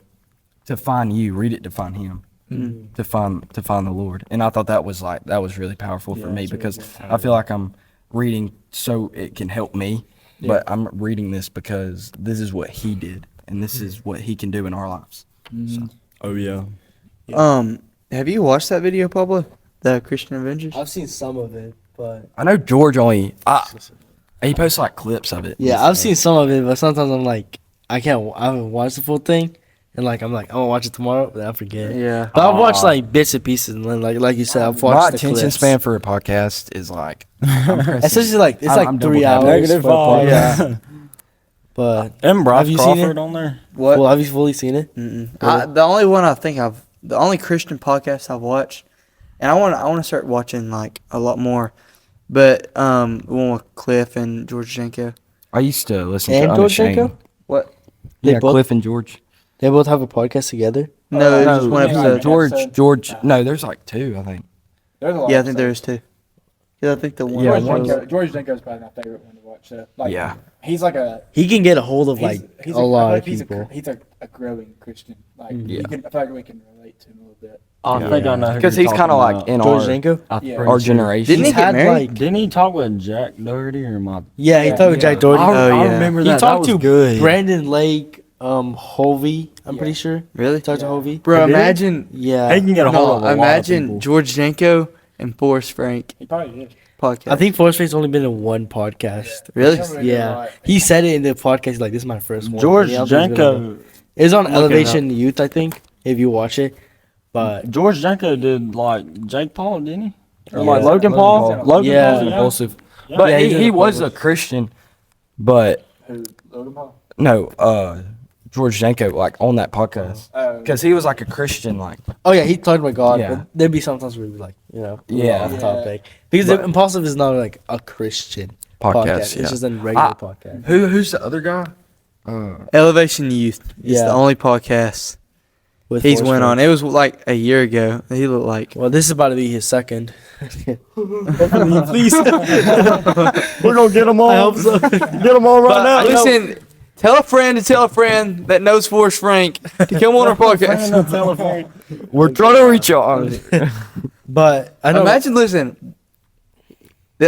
Speaker 2: find you, read it to find Him, to find the Lord. And I thought that was really powerful for me, because I feel like I'm reading so it can help me, but I'm reading this because this is what He did, and this is what He can do in our lives. So.
Speaker 1: Oh yeah.
Speaker 4: Have you watched that video, Pablo? The Christian Avengers?
Speaker 5: I've seen some of it, but
Speaker 2: I know George only. He posts like clips of it.
Speaker 5: yeah, I've seen some of it. But sometimes I'm like, I haven't watched the full thing, and like I'm like, I'm gonna watch it tomorrow, but I forget.
Speaker 4: Yeah.
Speaker 5: But I've watched like bits and pieces, and then like you said, I've watched
Speaker 2: My
Speaker 5: the
Speaker 2: attention
Speaker 5: clips.
Speaker 2: span for a podcast is like. I'm pressing-
Speaker 5: Especially like it's
Speaker 2: I'm
Speaker 5: like
Speaker 2: double
Speaker 5: 3
Speaker 2: tapping.
Speaker 5: hours.
Speaker 1: Negative
Speaker 5: for a
Speaker 1: five.
Speaker 5: podcast.
Speaker 2: Yeah.
Speaker 5: But
Speaker 1: And Bryce
Speaker 5: Have you seen
Speaker 1: Crawford
Speaker 5: it?
Speaker 1: on there.
Speaker 4: What?
Speaker 5: well, have you fully seen it?
Speaker 4: Mm-mm. The only one the only Christian podcast I've watched, and I want to start watching like a lot more, but the one with Cliff and George Jenko.
Speaker 2: I used to listen
Speaker 5: And
Speaker 2: to
Speaker 5: George
Speaker 2: Unashamed.
Speaker 5: Jenko?
Speaker 4: What?
Speaker 5: They
Speaker 2: Yeah,
Speaker 5: both-
Speaker 2: Cliff and George.
Speaker 5: They both have a podcast together.
Speaker 4: No, it's just one
Speaker 3: yeah,
Speaker 4: episode.
Speaker 2: George. No, there's like two, I think.
Speaker 3: There's a lot
Speaker 4: Yeah, I
Speaker 3: of
Speaker 4: think
Speaker 3: stuff.
Speaker 4: there is two. Yeah, I think the one.
Speaker 2: Yeah,
Speaker 3: George
Speaker 2: one-
Speaker 3: Jenko, George Jenko's probably my favorite one to watch. Like,
Speaker 2: Yeah.
Speaker 3: he's like a
Speaker 5: He can get a hold of like
Speaker 3: he's
Speaker 5: a lot
Speaker 3: I
Speaker 5: of
Speaker 3: feel like
Speaker 5: people.
Speaker 3: He's a growing Christian. Like,
Speaker 2: Yeah.
Speaker 3: I feel like we can relate to him a little bit.
Speaker 1: I
Speaker 2: Yeah.
Speaker 1: think I know. who
Speaker 2: Because
Speaker 1: you're
Speaker 2: he's kind of
Speaker 1: talking
Speaker 2: like
Speaker 1: about.
Speaker 2: in
Speaker 5: George
Speaker 2: our,
Speaker 5: Zanko?
Speaker 3: Yeah.
Speaker 2: our generation.
Speaker 4: Didn't he
Speaker 5: He's
Speaker 4: get
Speaker 5: had,
Speaker 4: married?
Speaker 5: like-
Speaker 1: Didn't he talk with Jack Doherty or my?
Speaker 5: Yeah, he
Speaker 3: Yeah.
Speaker 5: talked with Jack Doherty.
Speaker 4: Oh,
Speaker 1: I
Speaker 4: yeah.
Speaker 1: remember
Speaker 5: He
Speaker 1: that.
Speaker 5: talked
Speaker 1: that was
Speaker 5: to
Speaker 1: good.
Speaker 5: Brandon Lake, Hovey. I'm pretty sure.
Speaker 4: Really?
Speaker 5: He talked to Hovey.
Speaker 4: Bro,
Speaker 1: Did he?
Speaker 4: imagine.
Speaker 5: Yeah,
Speaker 1: He can get a hold of a lot of
Speaker 4: imagine
Speaker 1: people.
Speaker 4: George Jenko and Forrest Frank
Speaker 3: He probably did.
Speaker 4: podcast.
Speaker 5: I think Forrest Frank's only been in one podcast.
Speaker 4: Really?
Speaker 3: He did a
Speaker 5: Yeah,
Speaker 3: lot.
Speaker 5: he said it in the podcast. He's like, "This is my first one."
Speaker 1: George
Speaker 5: Yeah, I think it's gonna
Speaker 1: Janko.
Speaker 5: be- It's on
Speaker 1: Look it
Speaker 5: Elevation Youth, I think. If you watch it, but
Speaker 1: George Janko did like Jake Paul, didn't he? Or
Speaker 5: Yeah.
Speaker 1: like Logan Paul. Logan
Speaker 5: Yeah.
Speaker 1: Paul.
Speaker 2: Impulsive.
Speaker 3: Yeah.
Speaker 2: But
Speaker 5: Yeah, he
Speaker 2: he,
Speaker 5: did
Speaker 2: he
Speaker 5: a
Speaker 2: was
Speaker 5: podcast.
Speaker 2: a Christian, but
Speaker 3: Who? Logan Paul?
Speaker 2: no, George Janko, like on that podcast.
Speaker 3: Oh,
Speaker 2: Because he was like a Christian, like,
Speaker 5: oh yeah, he talked about God.
Speaker 2: Yeah.
Speaker 5: But there'd be sometimes where we'd be like,
Speaker 2: Yeah.
Speaker 5: off
Speaker 3: Yeah.
Speaker 5: topic because
Speaker 2: But-
Speaker 5: Impulsive is not like a Christian podcast.
Speaker 2: Podcast, yeah.
Speaker 5: It's just a regular
Speaker 2: Ah,
Speaker 5: podcast.
Speaker 2: who's the other guy?
Speaker 4: Elevation Youth. It's
Speaker 5: Yeah.
Speaker 4: the only podcast
Speaker 5: With
Speaker 4: he's
Speaker 5: Forrest
Speaker 4: went on.
Speaker 5: Frank.
Speaker 4: It was like a year ago. He looked like.
Speaker 5: Well, this is about to be his second.
Speaker 1: Please. We're gonna get them all.
Speaker 5: I hope so.
Speaker 1: Get them all right
Speaker 4: But,
Speaker 1: now.
Speaker 4: listen, tell a friend to tell a friend that knows Forrest Frank to come on our podcast.
Speaker 2: We're trying to reach y'all.
Speaker 5: But I know.
Speaker 4: Imagine, listen.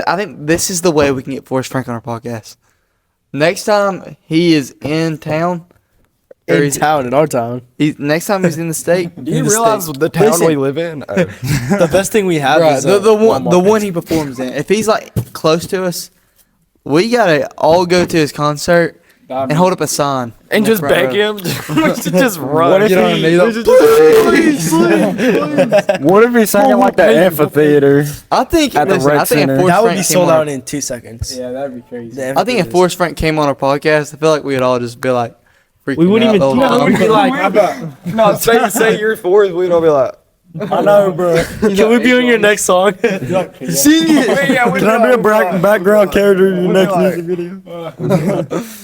Speaker 4: I think this is the way we can get Forrest Frank on our podcast. Next time he is in town, or
Speaker 5: in
Speaker 4: he's-
Speaker 5: town, in our town,
Speaker 4: next time he's in the state,
Speaker 2: Do you
Speaker 5: In the
Speaker 2: realize
Speaker 5: States.
Speaker 2: the town
Speaker 5: Listen.
Speaker 2: we live in?
Speaker 5: the best thing we have
Speaker 4: Bruh,
Speaker 5: is
Speaker 4: the one
Speaker 5: Walmart.
Speaker 4: the one he performs in. If he's like close to us, we gotta all go to his concert and hold up a sign
Speaker 2: and
Speaker 4: in the
Speaker 2: just
Speaker 4: front
Speaker 2: beg
Speaker 4: row.
Speaker 2: him to just run.
Speaker 1: What if
Speaker 2: you know
Speaker 1: he-
Speaker 2: what I mean?
Speaker 1: What if he's singing like the amphitheater?
Speaker 4: I think
Speaker 1: At the
Speaker 4: listen,
Speaker 1: rec
Speaker 4: I think if
Speaker 1: center.
Speaker 4: Forrest
Speaker 5: that would
Speaker 4: Frank
Speaker 5: be
Speaker 4: came
Speaker 5: sold
Speaker 4: on our-
Speaker 5: out in 2 seconds.
Speaker 3: yeah, that'd be crazy.
Speaker 4: I think if Forrest Frank came on our podcast, I feel like we would all just be like, freaking
Speaker 5: We wouldn't
Speaker 4: out
Speaker 5: even.
Speaker 4: the whole
Speaker 5: We'd
Speaker 4: time.
Speaker 5: be like,
Speaker 2: No, say you're fourth. We'd all be like,
Speaker 1: I know, bro.
Speaker 5: can we be on your next song?
Speaker 2: see, yeah,
Speaker 1: Can I be a background character in your next music video?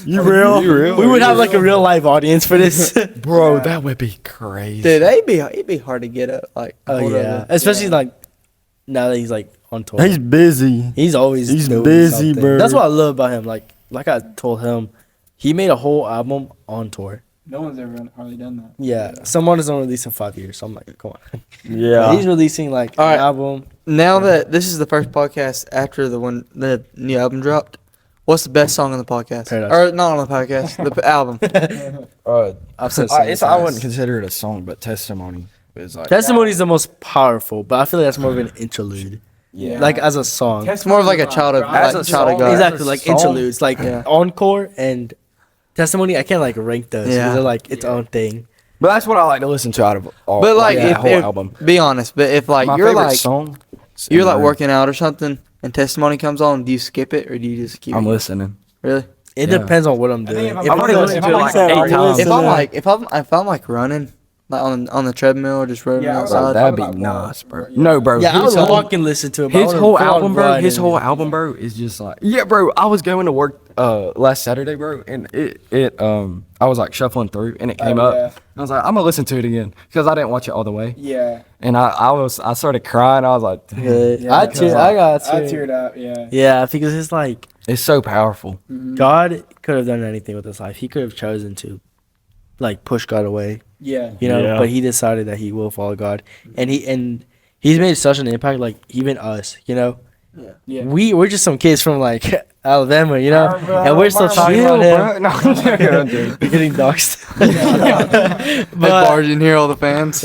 Speaker 1: You real?
Speaker 2: You real?
Speaker 5: We would have like a real live audience for this.
Speaker 2: Bro, that would be crazy.
Speaker 4: Dude, it'd be hard to get up. Like,
Speaker 5: Oh
Speaker 4: hold
Speaker 5: yeah,
Speaker 4: up.
Speaker 5: especially like now that he's like on tour.
Speaker 1: He's busy.
Speaker 5: He's always
Speaker 1: he's
Speaker 5: doing
Speaker 1: busy,
Speaker 5: something.
Speaker 1: bro.
Speaker 5: That's what I love about him. Like I told him, he made a whole album on tour.
Speaker 3: No one's ever hardly done that.
Speaker 5: Yeah, someone is only released in 5 years. So I'm like, come on.
Speaker 1: Yeah.
Speaker 5: He's releasing like
Speaker 4: All
Speaker 5: an
Speaker 4: right.
Speaker 5: album.
Speaker 4: Now that this is the first podcast after the new album dropped, what's the best song on the podcast?
Speaker 5: Paradise.
Speaker 4: Or not on the podcast, the album.
Speaker 5: I've said
Speaker 2: I wouldn't consider it a song, but testimony is like,
Speaker 5: Testimony is the most powerful, but I feel like that's more of an interlude.
Speaker 2: yeah.
Speaker 5: Like as a song.
Speaker 4: It's more of like a child of
Speaker 2: As
Speaker 4: like
Speaker 2: a
Speaker 4: child of
Speaker 2: song,
Speaker 4: God.
Speaker 5: Exactly, like
Speaker 2: song.
Speaker 5: interludes, like
Speaker 4: Yeah.
Speaker 5: encore and testimony. I can't like rank those.
Speaker 4: Yeah.
Speaker 5: They're like its own thing.
Speaker 2: But that's what I like to listen to out of all.
Speaker 4: But like,
Speaker 2: that
Speaker 4: if,
Speaker 2: whole
Speaker 4: if
Speaker 2: album.
Speaker 4: be honest, but if like
Speaker 2: My
Speaker 4: you're
Speaker 2: favorite
Speaker 4: like
Speaker 2: song.
Speaker 4: you're like working out or something and testimony comes on, do you skip it or do you just keep
Speaker 2: I'm
Speaker 4: it?
Speaker 2: listening.
Speaker 4: Really?
Speaker 5: It
Speaker 2: Yeah.
Speaker 5: depends on what I'm doing.
Speaker 3: if
Speaker 5: If
Speaker 3: I'm
Speaker 5: I'm
Speaker 2: already
Speaker 5: doing
Speaker 2: listened
Speaker 3: if
Speaker 2: to it
Speaker 3: I'm
Speaker 2: like
Speaker 3: like
Speaker 2: 8
Speaker 3: that,
Speaker 2: times.
Speaker 4: If I'm like running like on the treadmill or just running
Speaker 3: Yeah, I was
Speaker 4: outside.
Speaker 3: like,
Speaker 2: That'd be
Speaker 3: about
Speaker 2: nice,
Speaker 3: walk,
Speaker 2: bro.
Speaker 3: yeah.
Speaker 2: No, bro.
Speaker 5: yeah, I
Speaker 2: his
Speaker 5: would
Speaker 2: whole-
Speaker 5: walk and listen to it. but I
Speaker 2: His
Speaker 5: wouldn't
Speaker 2: whole
Speaker 5: full on
Speaker 2: album, bro.
Speaker 5: run
Speaker 2: His
Speaker 5: and-
Speaker 2: whole album, bro, is just like, yeah, bro. I was going to work last Saturday, bro, and I was like shuffling through, and it came
Speaker 3: Oh,
Speaker 2: up.
Speaker 3: yeah.
Speaker 2: And I was like, I'm gonna listen to it again because I didn't watch it all the way,
Speaker 3: Yeah.
Speaker 2: and I started crying. I was like,
Speaker 5: Good.
Speaker 3: Yeah,
Speaker 5: I
Speaker 3: because
Speaker 5: got
Speaker 3: I
Speaker 5: teared.
Speaker 3: teared up. Yeah.
Speaker 5: Yeah, because it's like
Speaker 2: it's so powerful.
Speaker 5: God could have done anything with his life. He could have chosen to, like, push God away.
Speaker 3: Yeah.
Speaker 5: You know,
Speaker 1: Yeah.
Speaker 5: but he decided that he will follow God, and he's made such an impact. Like even us, you know,
Speaker 3: Yeah.
Speaker 5: we're just some kids from like Alabama, you know, and we're still talking
Speaker 2: Chill,
Speaker 5: about him.
Speaker 2: bro. No, I'm joking, I'm joking.
Speaker 5: We're getting doxxed.
Speaker 4: Hey,
Speaker 5: but
Speaker 4: Barge, in here, all the fans.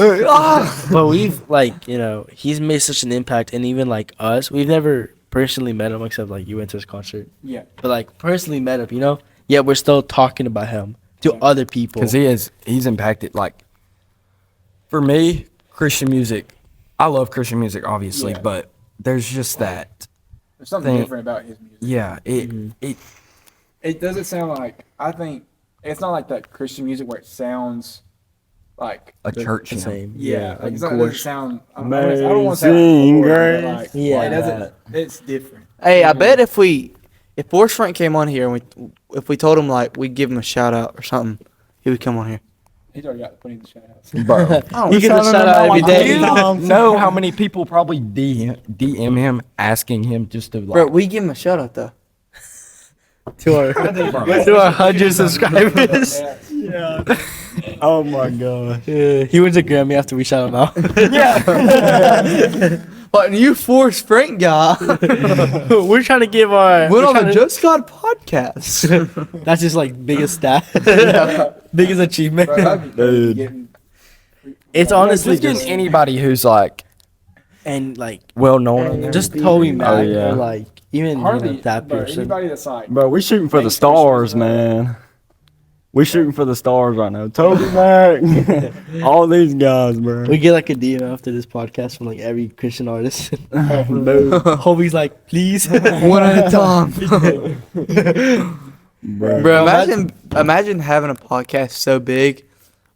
Speaker 5: but we've like he's made such an impact, and even like us, we've never personally met him except like you went to his concert,
Speaker 3: Yeah.
Speaker 5: but like personally met him, Yet we're still talking about him to other people.
Speaker 2: Because he's impacted, like, for me, Christian music. I love Christian music, obviously,
Speaker 3: Yeah.
Speaker 2: but there's just that.
Speaker 3: There's something
Speaker 2: Thing-
Speaker 3: different about his music.
Speaker 2: Yeah, it
Speaker 3: It doesn't sound like, I think, it's not like that Christian music where it sounds like,
Speaker 2: a church
Speaker 5: the
Speaker 2: hymn.
Speaker 5: same.
Speaker 3: yeah, like
Speaker 5: like
Speaker 3: it doesn't
Speaker 5: gorge.
Speaker 3: sound, I don't want to say
Speaker 1: Amazing
Speaker 3: like, boring,
Speaker 1: Grace.
Speaker 3: but like,
Speaker 5: Yeah.
Speaker 3: it doesn't, it's different.
Speaker 4: Hey, I bet if Forrest Frank came on here and if we told him like we'd give him a shout out or something, he would come on here.
Speaker 3: He's already got plenty of shout outs.
Speaker 2: Bro.
Speaker 5: He gets a shout out every day.
Speaker 2: You know how many people probably DM him asking him just to, like,
Speaker 4: Bro, we give him a shout out though.
Speaker 5: to our 100 subscribers.
Speaker 1: Oh my god.
Speaker 5: He wins a Grammy after we shout him out.
Speaker 4: But you Forrest Frank guy
Speaker 5: We're trying to give our.
Speaker 4: went
Speaker 5: we're
Speaker 4: on the
Speaker 5: trying to-
Speaker 4: Just God podcast.
Speaker 5: That's just like biggest stat, biggest achievement.
Speaker 3: Bro, that'd be crazy getting-
Speaker 5: It's honestly
Speaker 2: just getting
Speaker 5: just
Speaker 2: anybody who's, like,
Speaker 5: and like
Speaker 2: well known.
Speaker 5: just Toby Mac,
Speaker 1: yeah.
Speaker 5: or like even
Speaker 3: hardly
Speaker 5: that
Speaker 3: bro,
Speaker 5: person.
Speaker 3: anybody that's like,
Speaker 1: Bro, we shooting for the
Speaker 3: Thanks,
Speaker 1: stars,
Speaker 3: Christian.
Speaker 1: man. We shooting for the stars right now. Toby Mac, all these guys, bro.
Speaker 5: We get like a DM after this podcast from like every Christian artist. Hobie's like, please.
Speaker 4: One at a time.
Speaker 1: Bro.
Speaker 4: Bro, imagine having a podcast so big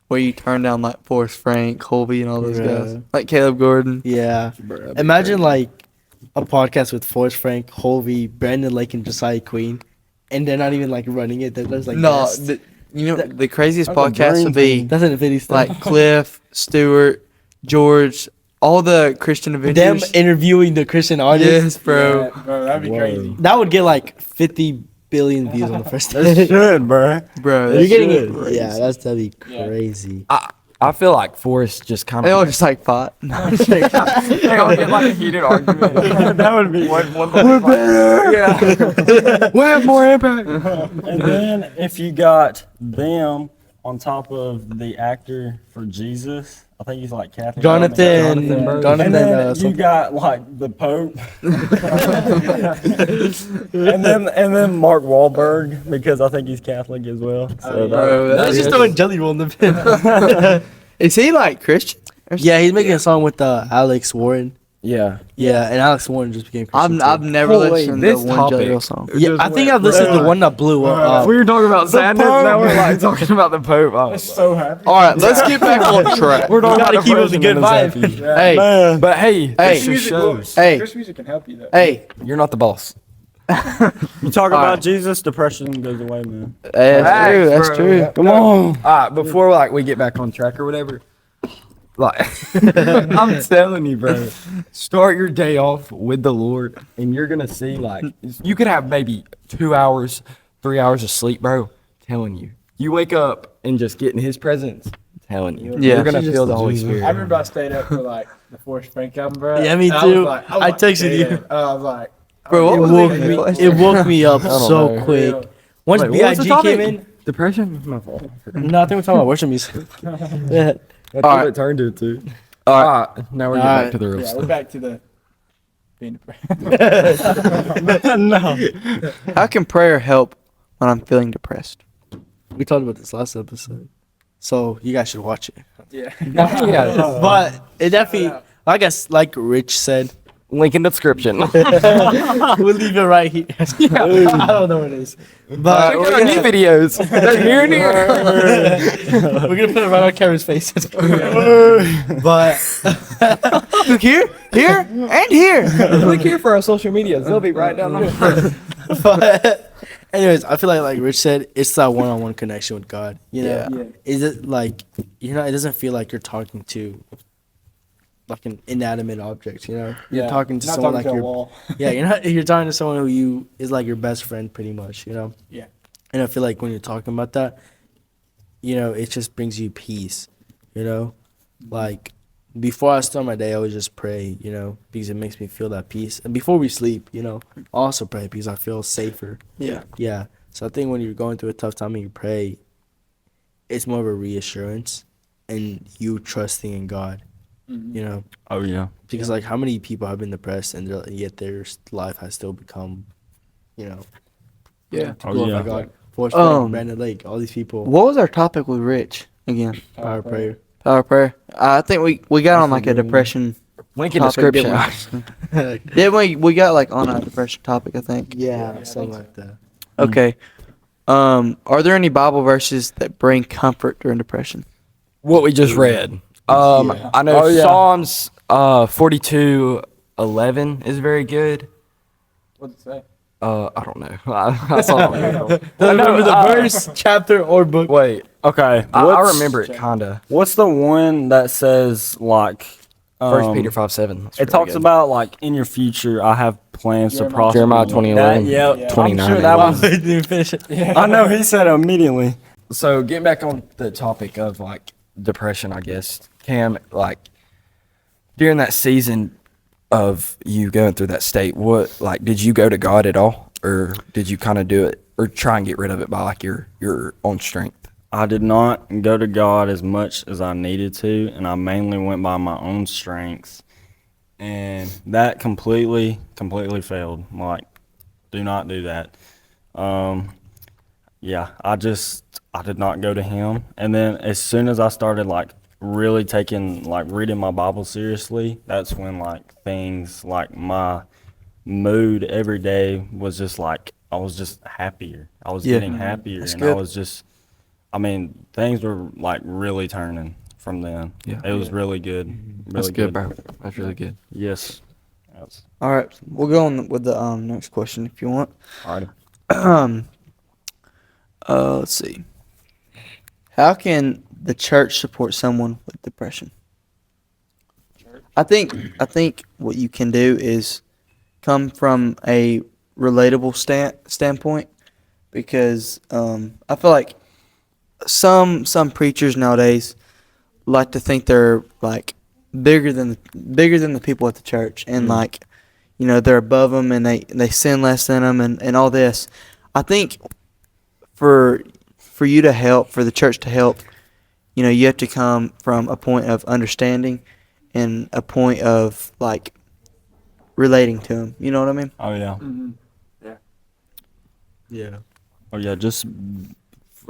Speaker 4: where you turn down like Forrest Frank, Colby, and all those guys,
Speaker 5: Bruh.
Speaker 4: like Caleb Gordon.
Speaker 5: Yeah. Imagine like a podcast with Forrest Frank, Holvey, Brandon Lake, and Josiah Queen, and they're not even like running it. They're just like
Speaker 4: No,
Speaker 5: guests.
Speaker 4: the craziest
Speaker 1: That's a
Speaker 4: podcast
Speaker 1: dream
Speaker 4: would be
Speaker 5: That's an Infinity stuff.
Speaker 4: like Cliff, Stewart, George, all the Christian
Speaker 5: them
Speaker 4: Avengers.
Speaker 5: interviewing the Christian artists.
Speaker 4: Yes, bro.
Speaker 3: yeah, bro, that'd be
Speaker 1: Whoa.
Speaker 3: crazy.
Speaker 5: That would get like 50 billion views on the first
Speaker 1: That
Speaker 5: day.
Speaker 1: should, bro.
Speaker 4: Bro,
Speaker 5: You're
Speaker 4: that's
Speaker 5: getting
Speaker 1: should.
Speaker 5: it. Yeah, that'd be
Speaker 3: Yeah.
Speaker 5: crazy.
Speaker 2: I feel like Forrest just kind
Speaker 4: they all
Speaker 2: of.
Speaker 4: just like fought.
Speaker 2: They all get like a heated argument.
Speaker 1: That would be
Speaker 2: one
Speaker 1: We're better.
Speaker 2: Yeah. we have more impact.
Speaker 1: And then if you got them on top of the actor for Jesus, I think he's like Catholic.
Speaker 5: Jonathan,
Speaker 2: Bro.
Speaker 1: And then you
Speaker 5: something.
Speaker 1: got like the Pope, and then Mark Wahlberg because I think he's Catholic as well. So
Speaker 4: Bro,
Speaker 5: Let's just throw in Jelly Roll in the bin.
Speaker 4: Is he like Christian?
Speaker 5: Yeah, he's making a song with Alex Warren.
Speaker 2: Yeah.
Speaker 5: Yeah, and Alex Warren just became Christian.
Speaker 4: I've
Speaker 5: too.
Speaker 4: never
Speaker 2: Oh, wait,
Speaker 4: listened to
Speaker 2: this
Speaker 4: one
Speaker 2: topic-
Speaker 4: Jelly Roll song.
Speaker 5: Yeah, I think I've listened to the one that blew up.
Speaker 2: we were talking about sadness.
Speaker 1: Pope.
Speaker 2: Now we're like talking about the Pope. Oh.
Speaker 3: So happy.
Speaker 4: All right, let's get back on track.
Speaker 2: We're talking
Speaker 5: gotta
Speaker 2: about
Speaker 5: keep up the good
Speaker 2: vibe.
Speaker 5: vibe.
Speaker 4: Hey,
Speaker 1: man,
Speaker 2: But hey,
Speaker 4: Hey.
Speaker 2: this just
Speaker 3: Music
Speaker 2: shows
Speaker 3: will-
Speaker 4: Hey.
Speaker 3: Christian music can help you though.
Speaker 4: hey,
Speaker 2: you're not the boss.
Speaker 1: you talk
Speaker 4: All
Speaker 1: about
Speaker 4: right.
Speaker 1: Jesus, depression goes away, man.
Speaker 4: that's true. That's
Speaker 2: bro.
Speaker 4: true.
Speaker 1: Come on.
Speaker 2: All right, before like we get back on track or whatever, like I'm telling you, bro, start your day off with the Lord, and you're gonna see like you could have maybe 2 hours, 3 hours of sleep, bro. Telling you, you wake up and just get in His presence. Telling you,
Speaker 4: Yeah.
Speaker 2: you're gonna
Speaker 5: She's
Speaker 2: feel
Speaker 5: just
Speaker 2: the Holy
Speaker 5: a dreamer.
Speaker 2: Spirit.
Speaker 3: I remember I stayed up for like the Forrest Frank album, bro.
Speaker 5: Yeah, me
Speaker 3: And
Speaker 5: too.
Speaker 3: was
Speaker 5: I texted you.
Speaker 3: damn. I was like,
Speaker 4: Bro, what
Speaker 5: It
Speaker 4: was
Speaker 5: woke
Speaker 4: even
Speaker 5: me.
Speaker 4: the question?
Speaker 5: It woke me up
Speaker 2: don't
Speaker 5: so
Speaker 2: know.
Speaker 5: quick. Once
Speaker 2: Wait, what was the
Speaker 5: Big
Speaker 2: topic?
Speaker 5: came in,
Speaker 2: Depression? My fault.
Speaker 5: no, I think we're talking about worship music. Yeah.
Speaker 2: That's
Speaker 4: All
Speaker 2: what
Speaker 4: right.
Speaker 2: it turned into.
Speaker 4: All
Speaker 2: All
Speaker 4: right.
Speaker 2: right, now we're
Speaker 5: All
Speaker 2: getting
Speaker 5: right.
Speaker 2: back to the real
Speaker 3: yeah, we're
Speaker 2: stuff.
Speaker 3: back to the being depressed.
Speaker 1: No.
Speaker 4: How can prayer help when I'm feeling depressed?
Speaker 5: We talked about this last episode, so you guys should watch it.
Speaker 3: Yeah.
Speaker 2: Yeah.
Speaker 5: But it definitely, I guess, like Rich said,
Speaker 2: Link in the description.
Speaker 5: we'll leave it right here. I don't know what it is, but
Speaker 2: Check out our new videos. They're here and here.
Speaker 5: we're gonna put it right on Karen's face. But
Speaker 4: Look here, and here.
Speaker 2: Click here for our social medias. They'll be right down there.
Speaker 5: but anyways, I feel like Rich said, it's that one-on-one connection with God. You know,
Speaker 4: Yeah.
Speaker 3: Yeah.
Speaker 5: is it like it doesn't feel like you're talking to like an inanimate object. You know, you're
Speaker 3: Yeah.
Speaker 5: talking to
Speaker 3: Not
Speaker 5: someone
Speaker 3: talking
Speaker 5: like
Speaker 3: to a
Speaker 5: your
Speaker 3: wall.
Speaker 5: yeah, you're talking to someone who is like your best friend, pretty much. You know.
Speaker 3: Yeah.
Speaker 5: And I feel like when you're talking about that, you know, it just brings you peace. You know, like before I start my day, I always just pray, you know, because it makes me feel that peace. And before we sleep, you know, I also pray because I feel safer.
Speaker 4: Yeah.
Speaker 5: Yeah. So I think when you're going through a tough time and you pray, it's more of a reassurance and you trusting in God, you know,
Speaker 1: Oh yeah.
Speaker 5: because like how many people have been depressed and yet their life has still become, you know,
Speaker 2: Yeah.
Speaker 5: to
Speaker 1: Oh,
Speaker 5: glorify
Speaker 1: yeah.
Speaker 5: God. Forrest Frank,
Speaker 4: Um,
Speaker 5: Brandon Lake, all these people.
Speaker 4: What was our topic with Rich again?
Speaker 5: Power of prayer.
Speaker 4: Power of prayer. I think we got on like a
Speaker 5: Persevering.
Speaker 4: depression
Speaker 2: Link in
Speaker 4: topic,
Speaker 2: description.
Speaker 4: didn't we? Didn't we got like on a depression topic, I think.
Speaker 5: Yeah, something like that.
Speaker 4: Okay. Are there any Bible verses that bring comfort during depression?
Speaker 2: What we just read.
Speaker 5: Yeah.
Speaker 2: I know
Speaker 1: Oh, yeah.
Speaker 2: Psalms 42:11 is very good.
Speaker 3: What's it say?
Speaker 2: I don't know. I saw it.
Speaker 5: Don't remember the
Speaker 2: uh,
Speaker 5: verse, chapter, or book.
Speaker 2: Wait,
Speaker 1: Okay.
Speaker 2: I
Speaker 1: what's-
Speaker 2: remember it kinda.
Speaker 1: What's the one that says like?
Speaker 2: First Peter 5:7.
Speaker 1: It talks about like in your future, I have plans to
Speaker 3: Jeremiah.
Speaker 1: prosper.
Speaker 2: Jeremiah
Speaker 1: you.
Speaker 2: 20:11.
Speaker 1: That, yeah,
Speaker 3: Yeah.
Speaker 2: 29.
Speaker 1: I'm sure that was.
Speaker 5: Didn't finish it.
Speaker 1: I know he said it immediately.
Speaker 2: So getting back on the topic of like depression, I guess, Cam, like during that season of you going through that state, what like did you go to God at all, or did you kind of do it or try and get rid of it by like your own strength?
Speaker 1: I did not go to God as much as I needed to, and I mainly went by my own strengths, and that completely failed. Like, do not do that. Yeah, I did not go to Him, and then as soon as I started like really taking like reading my Bible seriously, that's when like things like my mood every day was just like I was just happier. I was
Speaker 4: Yeah.
Speaker 1: getting happier,
Speaker 4: That's
Speaker 1: and
Speaker 4: good.
Speaker 1: I was just. I mean, things were like really turning from then.
Speaker 2: Yeah.
Speaker 1: It was really good. Really
Speaker 2: That's good, bro. That's really good.
Speaker 1: Yes. That's
Speaker 4: All right, we'll go on with the next question if you want.
Speaker 1: all right.
Speaker 4: Let's see. How can the church support someone with depression? I think what you can do is come from a relatable standpoint, because I feel like some preachers nowadays like to think they're like bigger than the people at the church, and like, you know, they're above them and they sin less than them and all this. I think for you to help, for the church to help, you know, you have to come from a point of understanding and a point of like relating to them. You know what I mean?
Speaker 1: Oh yeah.
Speaker 5: Yeah.
Speaker 1: Oh yeah. Just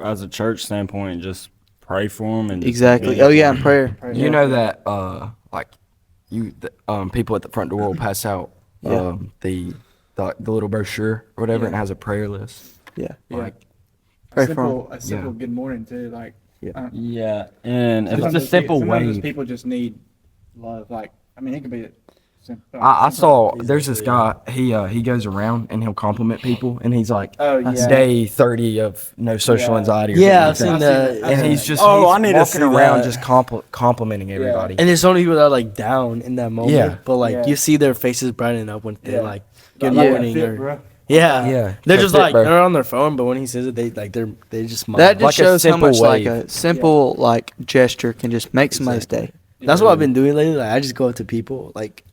Speaker 1: as a church standpoint, just pray for them and just
Speaker 4: Exactly.
Speaker 1: be
Speaker 4: Oh
Speaker 1: there
Speaker 4: yeah,
Speaker 1: for
Speaker 4: and prayer.
Speaker 2: You know that like people at the front door will pass out
Speaker 4: Yeah.
Speaker 2: the little brochure or whatever, and it has a prayer list.
Speaker 4: Yeah.
Speaker 3: Yeah.
Speaker 2: Like
Speaker 4: Pray for
Speaker 3: A simple good morning too. Like,
Speaker 2: Yeah.
Speaker 1: Yeah, and if
Speaker 3: sometimes
Speaker 1: it's a simple
Speaker 3: sometimes those
Speaker 1: way.
Speaker 3: people just need love. Like, I mean, it could be.
Speaker 2: I saw there's this guy, he goes around and he'll compliment people, and he's like,
Speaker 3: Oh yeah.
Speaker 2: day 30 of no social
Speaker 3: Yeah.
Speaker 2: anxiety. Or
Speaker 5: Yeah, I've
Speaker 2: something
Speaker 5: seen
Speaker 2: like
Speaker 5: that.
Speaker 2: that. And he's just
Speaker 1: Oh,
Speaker 2: he's
Speaker 1: I need to
Speaker 2: walking
Speaker 1: see
Speaker 2: around
Speaker 1: that.
Speaker 2: just complimenting everybody.
Speaker 5: And there's so many people that are like down in that moment.
Speaker 2: Yeah.
Speaker 5: But like
Speaker 3: Yeah.
Speaker 5: you see their faces brightening up when they're
Speaker 3: Yeah.
Speaker 5: like, good
Speaker 3: Like,
Speaker 5: morning.
Speaker 3: fit,
Speaker 5: Or,
Speaker 3: bro.
Speaker 5: yeah.
Speaker 2: Yeah.
Speaker 5: They're
Speaker 2: That's
Speaker 5: just
Speaker 2: it,
Speaker 5: like,
Speaker 2: bro.
Speaker 5: they're on their phone, but when he says it, they just smile.
Speaker 4: that. Just
Speaker 2: Like a
Speaker 4: shows how
Speaker 2: simple
Speaker 4: much like
Speaker 2: wave.
Speaker 4: a simple like gesture can just make somebody's day.
Speaker 5: That's what I've been doing lately. Like I just go up to people, like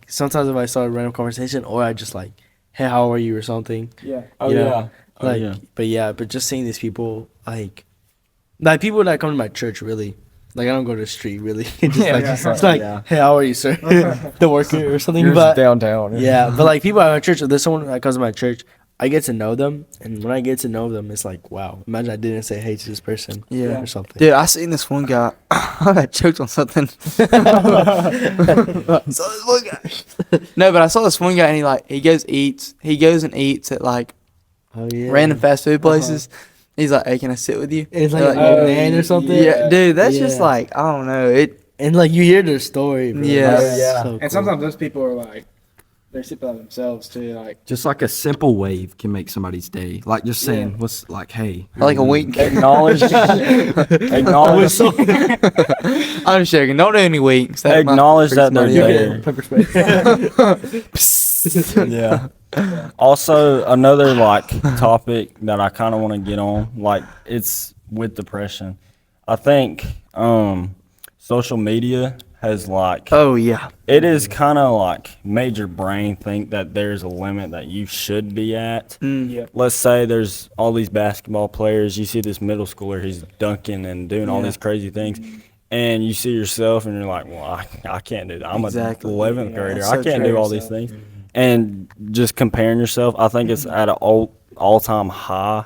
Speaker 5: sometimes if I start a random conversation, or I just like, hey, how are you, or something.
Speaker 3: Yeah.
Speaker 1: Oh
Speaker 5: you know,
Speaker 1: yeah. Oh,
Speaker 5: Like,
Speaker 1: yeah.
Speaker 5: but just seeing these people, like people that come to my church, really. Like I don't go to the street, really. Just like,
Speaker 3: yeah.
Speaker 5: it's like,
Speaker 1: Yeah.
Speaker 5: hey, how are you, sir? The worker or something.
Speaker 2: You're
Speaker 5: But
Speaker 2: just downtown.
Speaker 5: yeah, but like people at my church, if there's someone that comes to my church, I get to know them, and when I get to know them, it's like, wow. Imagine I didn't say hey to this person,
Speaker 4: Yeah.
Speaker 5: or something.
Speaker 4: Dude, I seen this one guy. I got choked on something. saw this one guy. No, but I saw this one guy, and he goes and eats at like
Speaker 5: Oh yeah,
Speaker 4: random fast food places. He's like, "Hey, can I sit with you?"
Speaker 5: And it's like
Speaker 4: They're
Speaker 5: an
Speaker 4: like,
Speaker 5: old man or something.
Speaker 4: Yeah, dude, that's just
Speaker 5: Yeah.
Speaker 4: like, I don't know. It
Speaker 5: And like you hear their story. Bro.
Speaker 4: Yeah.
Speaker 5: That's
Speaker 3: Yeah.
Speaker 5: so
Speaker 3: And
Speaker 5: cool.
Speaker 3: sometimes those people are like, they're sick by themselves too. Like,
Speaker 2: Just like a simple wave can make somebody's day. Like just saying, what's like, hey.
Speaker 4: like a wink.
Speaker 1: Acknowledge. Acknowledge.
Speaker 4: I'm just joking. Don't do any winks. That might
Speaker 1: Acknowledge
Speaker 4: freak
Speaker 1: that they're
Speaker 4: somebody out.
Speaker 1: there.
Speaker 5: Pepper spray.
Speaker 1: Yeah. Also, another like topic that I kind of want to get on, like it's with depression. I think social media has like
Speaker 4: Oh yeah.
Speaker 1: it is kind of like made your brain think that there's a limit that you should be at.
Speaker 3: Yeah.
Speaker 1: Let's say there's all these basketball players. You see this middle schooler, he's dunking and doing all
Speaker 4: Yeah.
Speaker 1: these crazy things. And you see yourself and you're like, well, I can't do that. I'm
Speaker 4: Exactly.
Speaker 1: a 11th
Speaker 3: Yeah,
Speaker 1: grader.
Speaker 4: that's
Speaker 1: I
Speaker 4: so
Speaker 1: can't
Speaker 4: true.
Speaker 1: do all these things. And just comparing yourself, I think it's at an all-time high.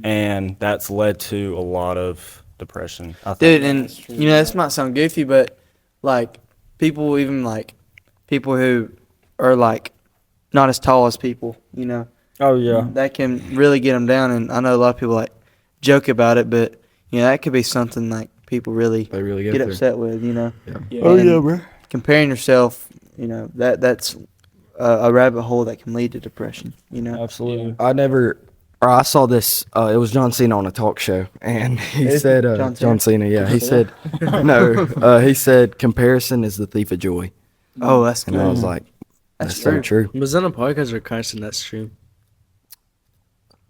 Speaker 1: And that's led to a lot of depression. I think.
Speaker 4: Dude, and this might sound goofy, but like people, even like people who are like not as tall as people,
Speaker 1: Oh, yeah.
Speaker 4: that can really get them down. And I know a lot of people like joke about it, but that could be something like people really
Speaker 2: They really
Speaker 4: get
Speaker 2: through.
Speaker 4: upset with.
Speaker 3: Yeah.
Speaker 4: And
Speaker 1: bro.
Speaker 4: comparing yourself, that's a rabbit hole that can lead to depression.
Speaker 1: Absolutely.
Speaker 2: I saw this. It was John Cena on a talk show, and he said,
Speaker 4: John
Speaker 2: John Cena, yeah, he said, no, he said, comparison is the thief of joy.
Speaker 4: Oh, that's good.
Speaker 2: And I was like, that's so true.
Speaker 5: Was that on a podcast or Christ in that stream?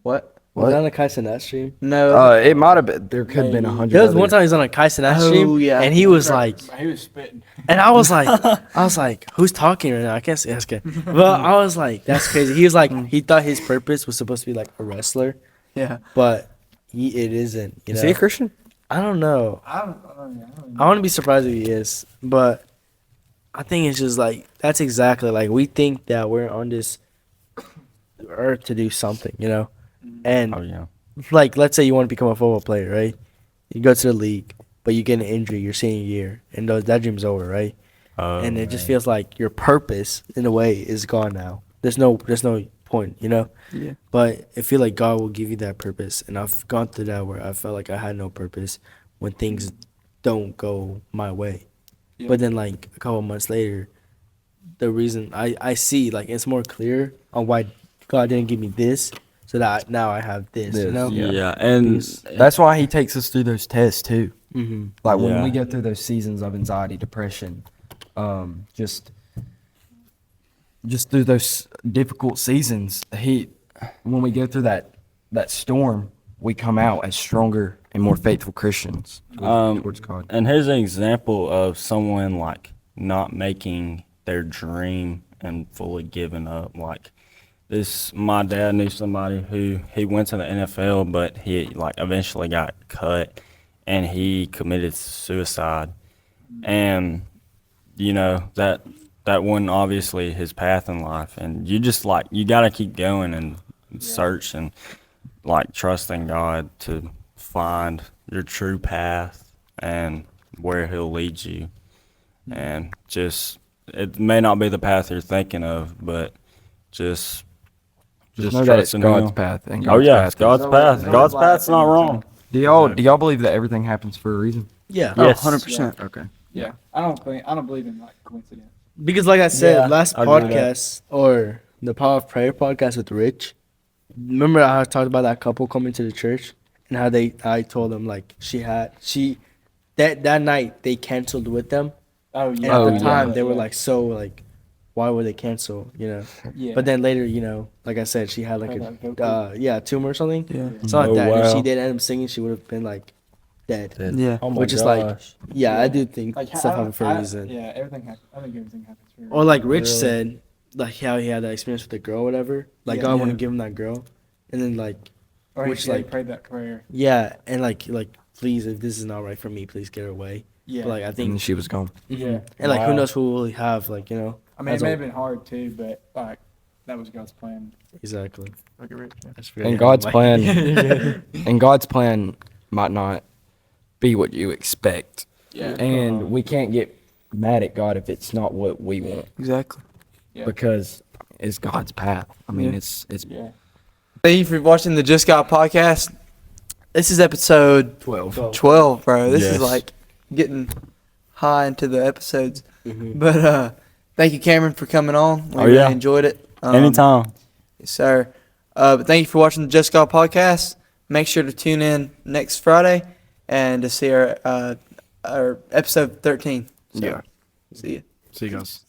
Speaker 4: What?
Speaker 5: Was that on a Christ in that stream?
Speaker 4: No.
Speaker 2: It might have been, there could have been 100.
Speaker 5: There was one time he was on a Christ in that stream,
Speaker 4: yeah.
Speaker 5: and he was like,
Speaker 3: He was spitting.
Speaker 5: and I was like, who's talking right now? I can't say that's good. But I was like, that's crazy. He was like, he thought his purpose was supposed to be like a wrestler,
Speaker 4: Yeah.
Speaker 5: but it isn't.
Speaker 2: Is he a Christian?
Speaker 5: I don't know.
Speaker 3: I don't
Speaker 5: I wouldn't be surprised if he is, but I think it's just like that's exactly like we think that we're on this earth to do something, and
Speaker 1: Oh, yeah.
Speaker 5: like let's say you want to become a football player, right? You go to the league, but you get an injury your senior year, and that dream's over, right? And it just feels like your purpose, in a way, is gone now. There's no point,
Speaker 4: Yeah.
Speaker 5: But I feel like God will give you that purpose, and I've gone through that where I felt like I had no purpose when things don't go my way.
Speaker 3: Yeah.
Speaker 5: But then, like a couple months later, the reason I see like it's more clear on why God didn't give me this, so that now I have this.
Speaker 2: This,
Speaker 1: Yeah. And
Speaker 2: That's why he takes us through those tests too.
Speaker 5: Mm-hmm.
Speaker 2: Like when
Speaker 1: Yeah.
Speaker 2: we go through those seasons of anxiety, depression, just through those difficult seasons, when we go through that storm, we come out as stronger and more faithful Christians towards God.
Speaker 1: And here's an example of someone like not making their dream and fully giving up. Like my dad knew somebody who he went to the NFL, but he like eventually got cut and he committed suicide. And that wasn't obviously his path in life. And you just like you gotta keep going and search and like trusting God to find your true path and where he'll lead you. And just it may not be the path you're thinking of, but just
Speaker 2: Know that it's
Speaker 1: trust in
Speaker 2: God's
Speaker 1: him.
Speaker 2: path. And
Speaker 1: Oh yeah, it's
Speaker 2: God's
Speaker 1: God's path. God's path's not wrong.
Speaker 2: Do y'all believe that everything happens for a reason?
Speaker 5: Yeah.
Speaker 1: Yes.
Speaker 4: 100%.
Speaker 2: Okay.
Speaker 3: Yeah. I don't believe in like coincidence.
Speaker 5: Because like I said,
Speaker 1: Yeah,
Speaker 5: last
Speaker 1: I agree with that.
Speaker 5: podcast or the Power of Prayer podcast with Rich, remember I talked about that couple coming to the church and how I told them like that night they canceled with them.
Speaker 3: Oh
Speaker 5: And
Speaker 3: yeah.
Speaker 5: at the
Speaker 2: yeah.
Speaker 5: time they were like so like, why would they cancel?
Speaker 3: Yeah.
Speaker 5: But then later, like I said, she had like a tumor or something.
Speaker 4: Yeah.
Speaker 5: Something like
Speaker 1: Oh,
Speaker 5: that. And if she
Speaker 1: wow.
Speaker 5: didn't end up singing, she would have been like dead.
Speaker 4: Yeah.
Speaker 1: Oh my
Speaker 5: Which is like,
Speaker 1: gosh.
Speaker 5: yeah, I do think
Speaker 3: Like
Speaker 5: stuff happens for a reason.
Speaker 3: Yeah, everything happens. I think everything happens for a
Speaker 5: Or like Rich
Speaker 1: Really?
Speaker 5: said, like how he had that experience with the girl, or whatever. Like
Speaker 3: Yeah.
Speaker 5: God wanted
Speaker 4: Yeah.
Speaker 5: to give him that girl, and then like
Speaker 3: Or he
Speaker 5: which,
Speaker 3: said he
Speaker 5: like-
Speaker 3: prayed that prayer.
Speaker 5: yeah, and like please, if this is not right for me, please get her away.
Speaker 3: Yeah.
Speaker 5: But like I
Speaker 2: And
Speaker 5: think,
Speaker 2: she was gone.
Speaker 3: Yeah.
Speaker 5: and like who
Speaker 1: Wow.
Speaker 5: knows who will he have, like
Speaker 3: I mean, it
Speaker 5: as
Speaker 3: may
Speaker 5: a-
Speaker 3: have been hard too, but like that was God's plan.
Speaker 5: exactly.
Speaker 3: Look at Rich. Yeah.
Speaker 5: That's very
Speaker 2: And God's
Speaker 5: like-
Speaker 2: plan, and God's plan might not be what you expect.
Speaker 3: Yeah.
Speaker 2: And we can't get mad at God if it's not what we want,
Speaker 4: Exactly.
Speaker 3: Yeah.
Speaker 2: because it's God's path. I mean,
Speaker 4: Yeah.
Speaker 2: it's
Speaker 3: Yeah.
Speaker 4: Thank you for watching the Just God podcast. This is episode 12, bro. This is
Speaker 1: Yes.
Speaker 4: like getting high into the episodes.
Speaker 5: Mhm.
Speaker 4: But thank you, Cameron, for coming on. We
Speaker 1: Oh,
Speaker 4: really
Speaker 1: yeah.
Speaker 4: enjoyed it.
Speaker 1: Anytime.
Speaker 4: Yes, sir. But thank you for watching the Just God podcast. Make sure to tune in next Friday and to see our episode 13. So,
Speaker 2: Yeah.
Speaker 4: See you.
Speaker 2: See you guys.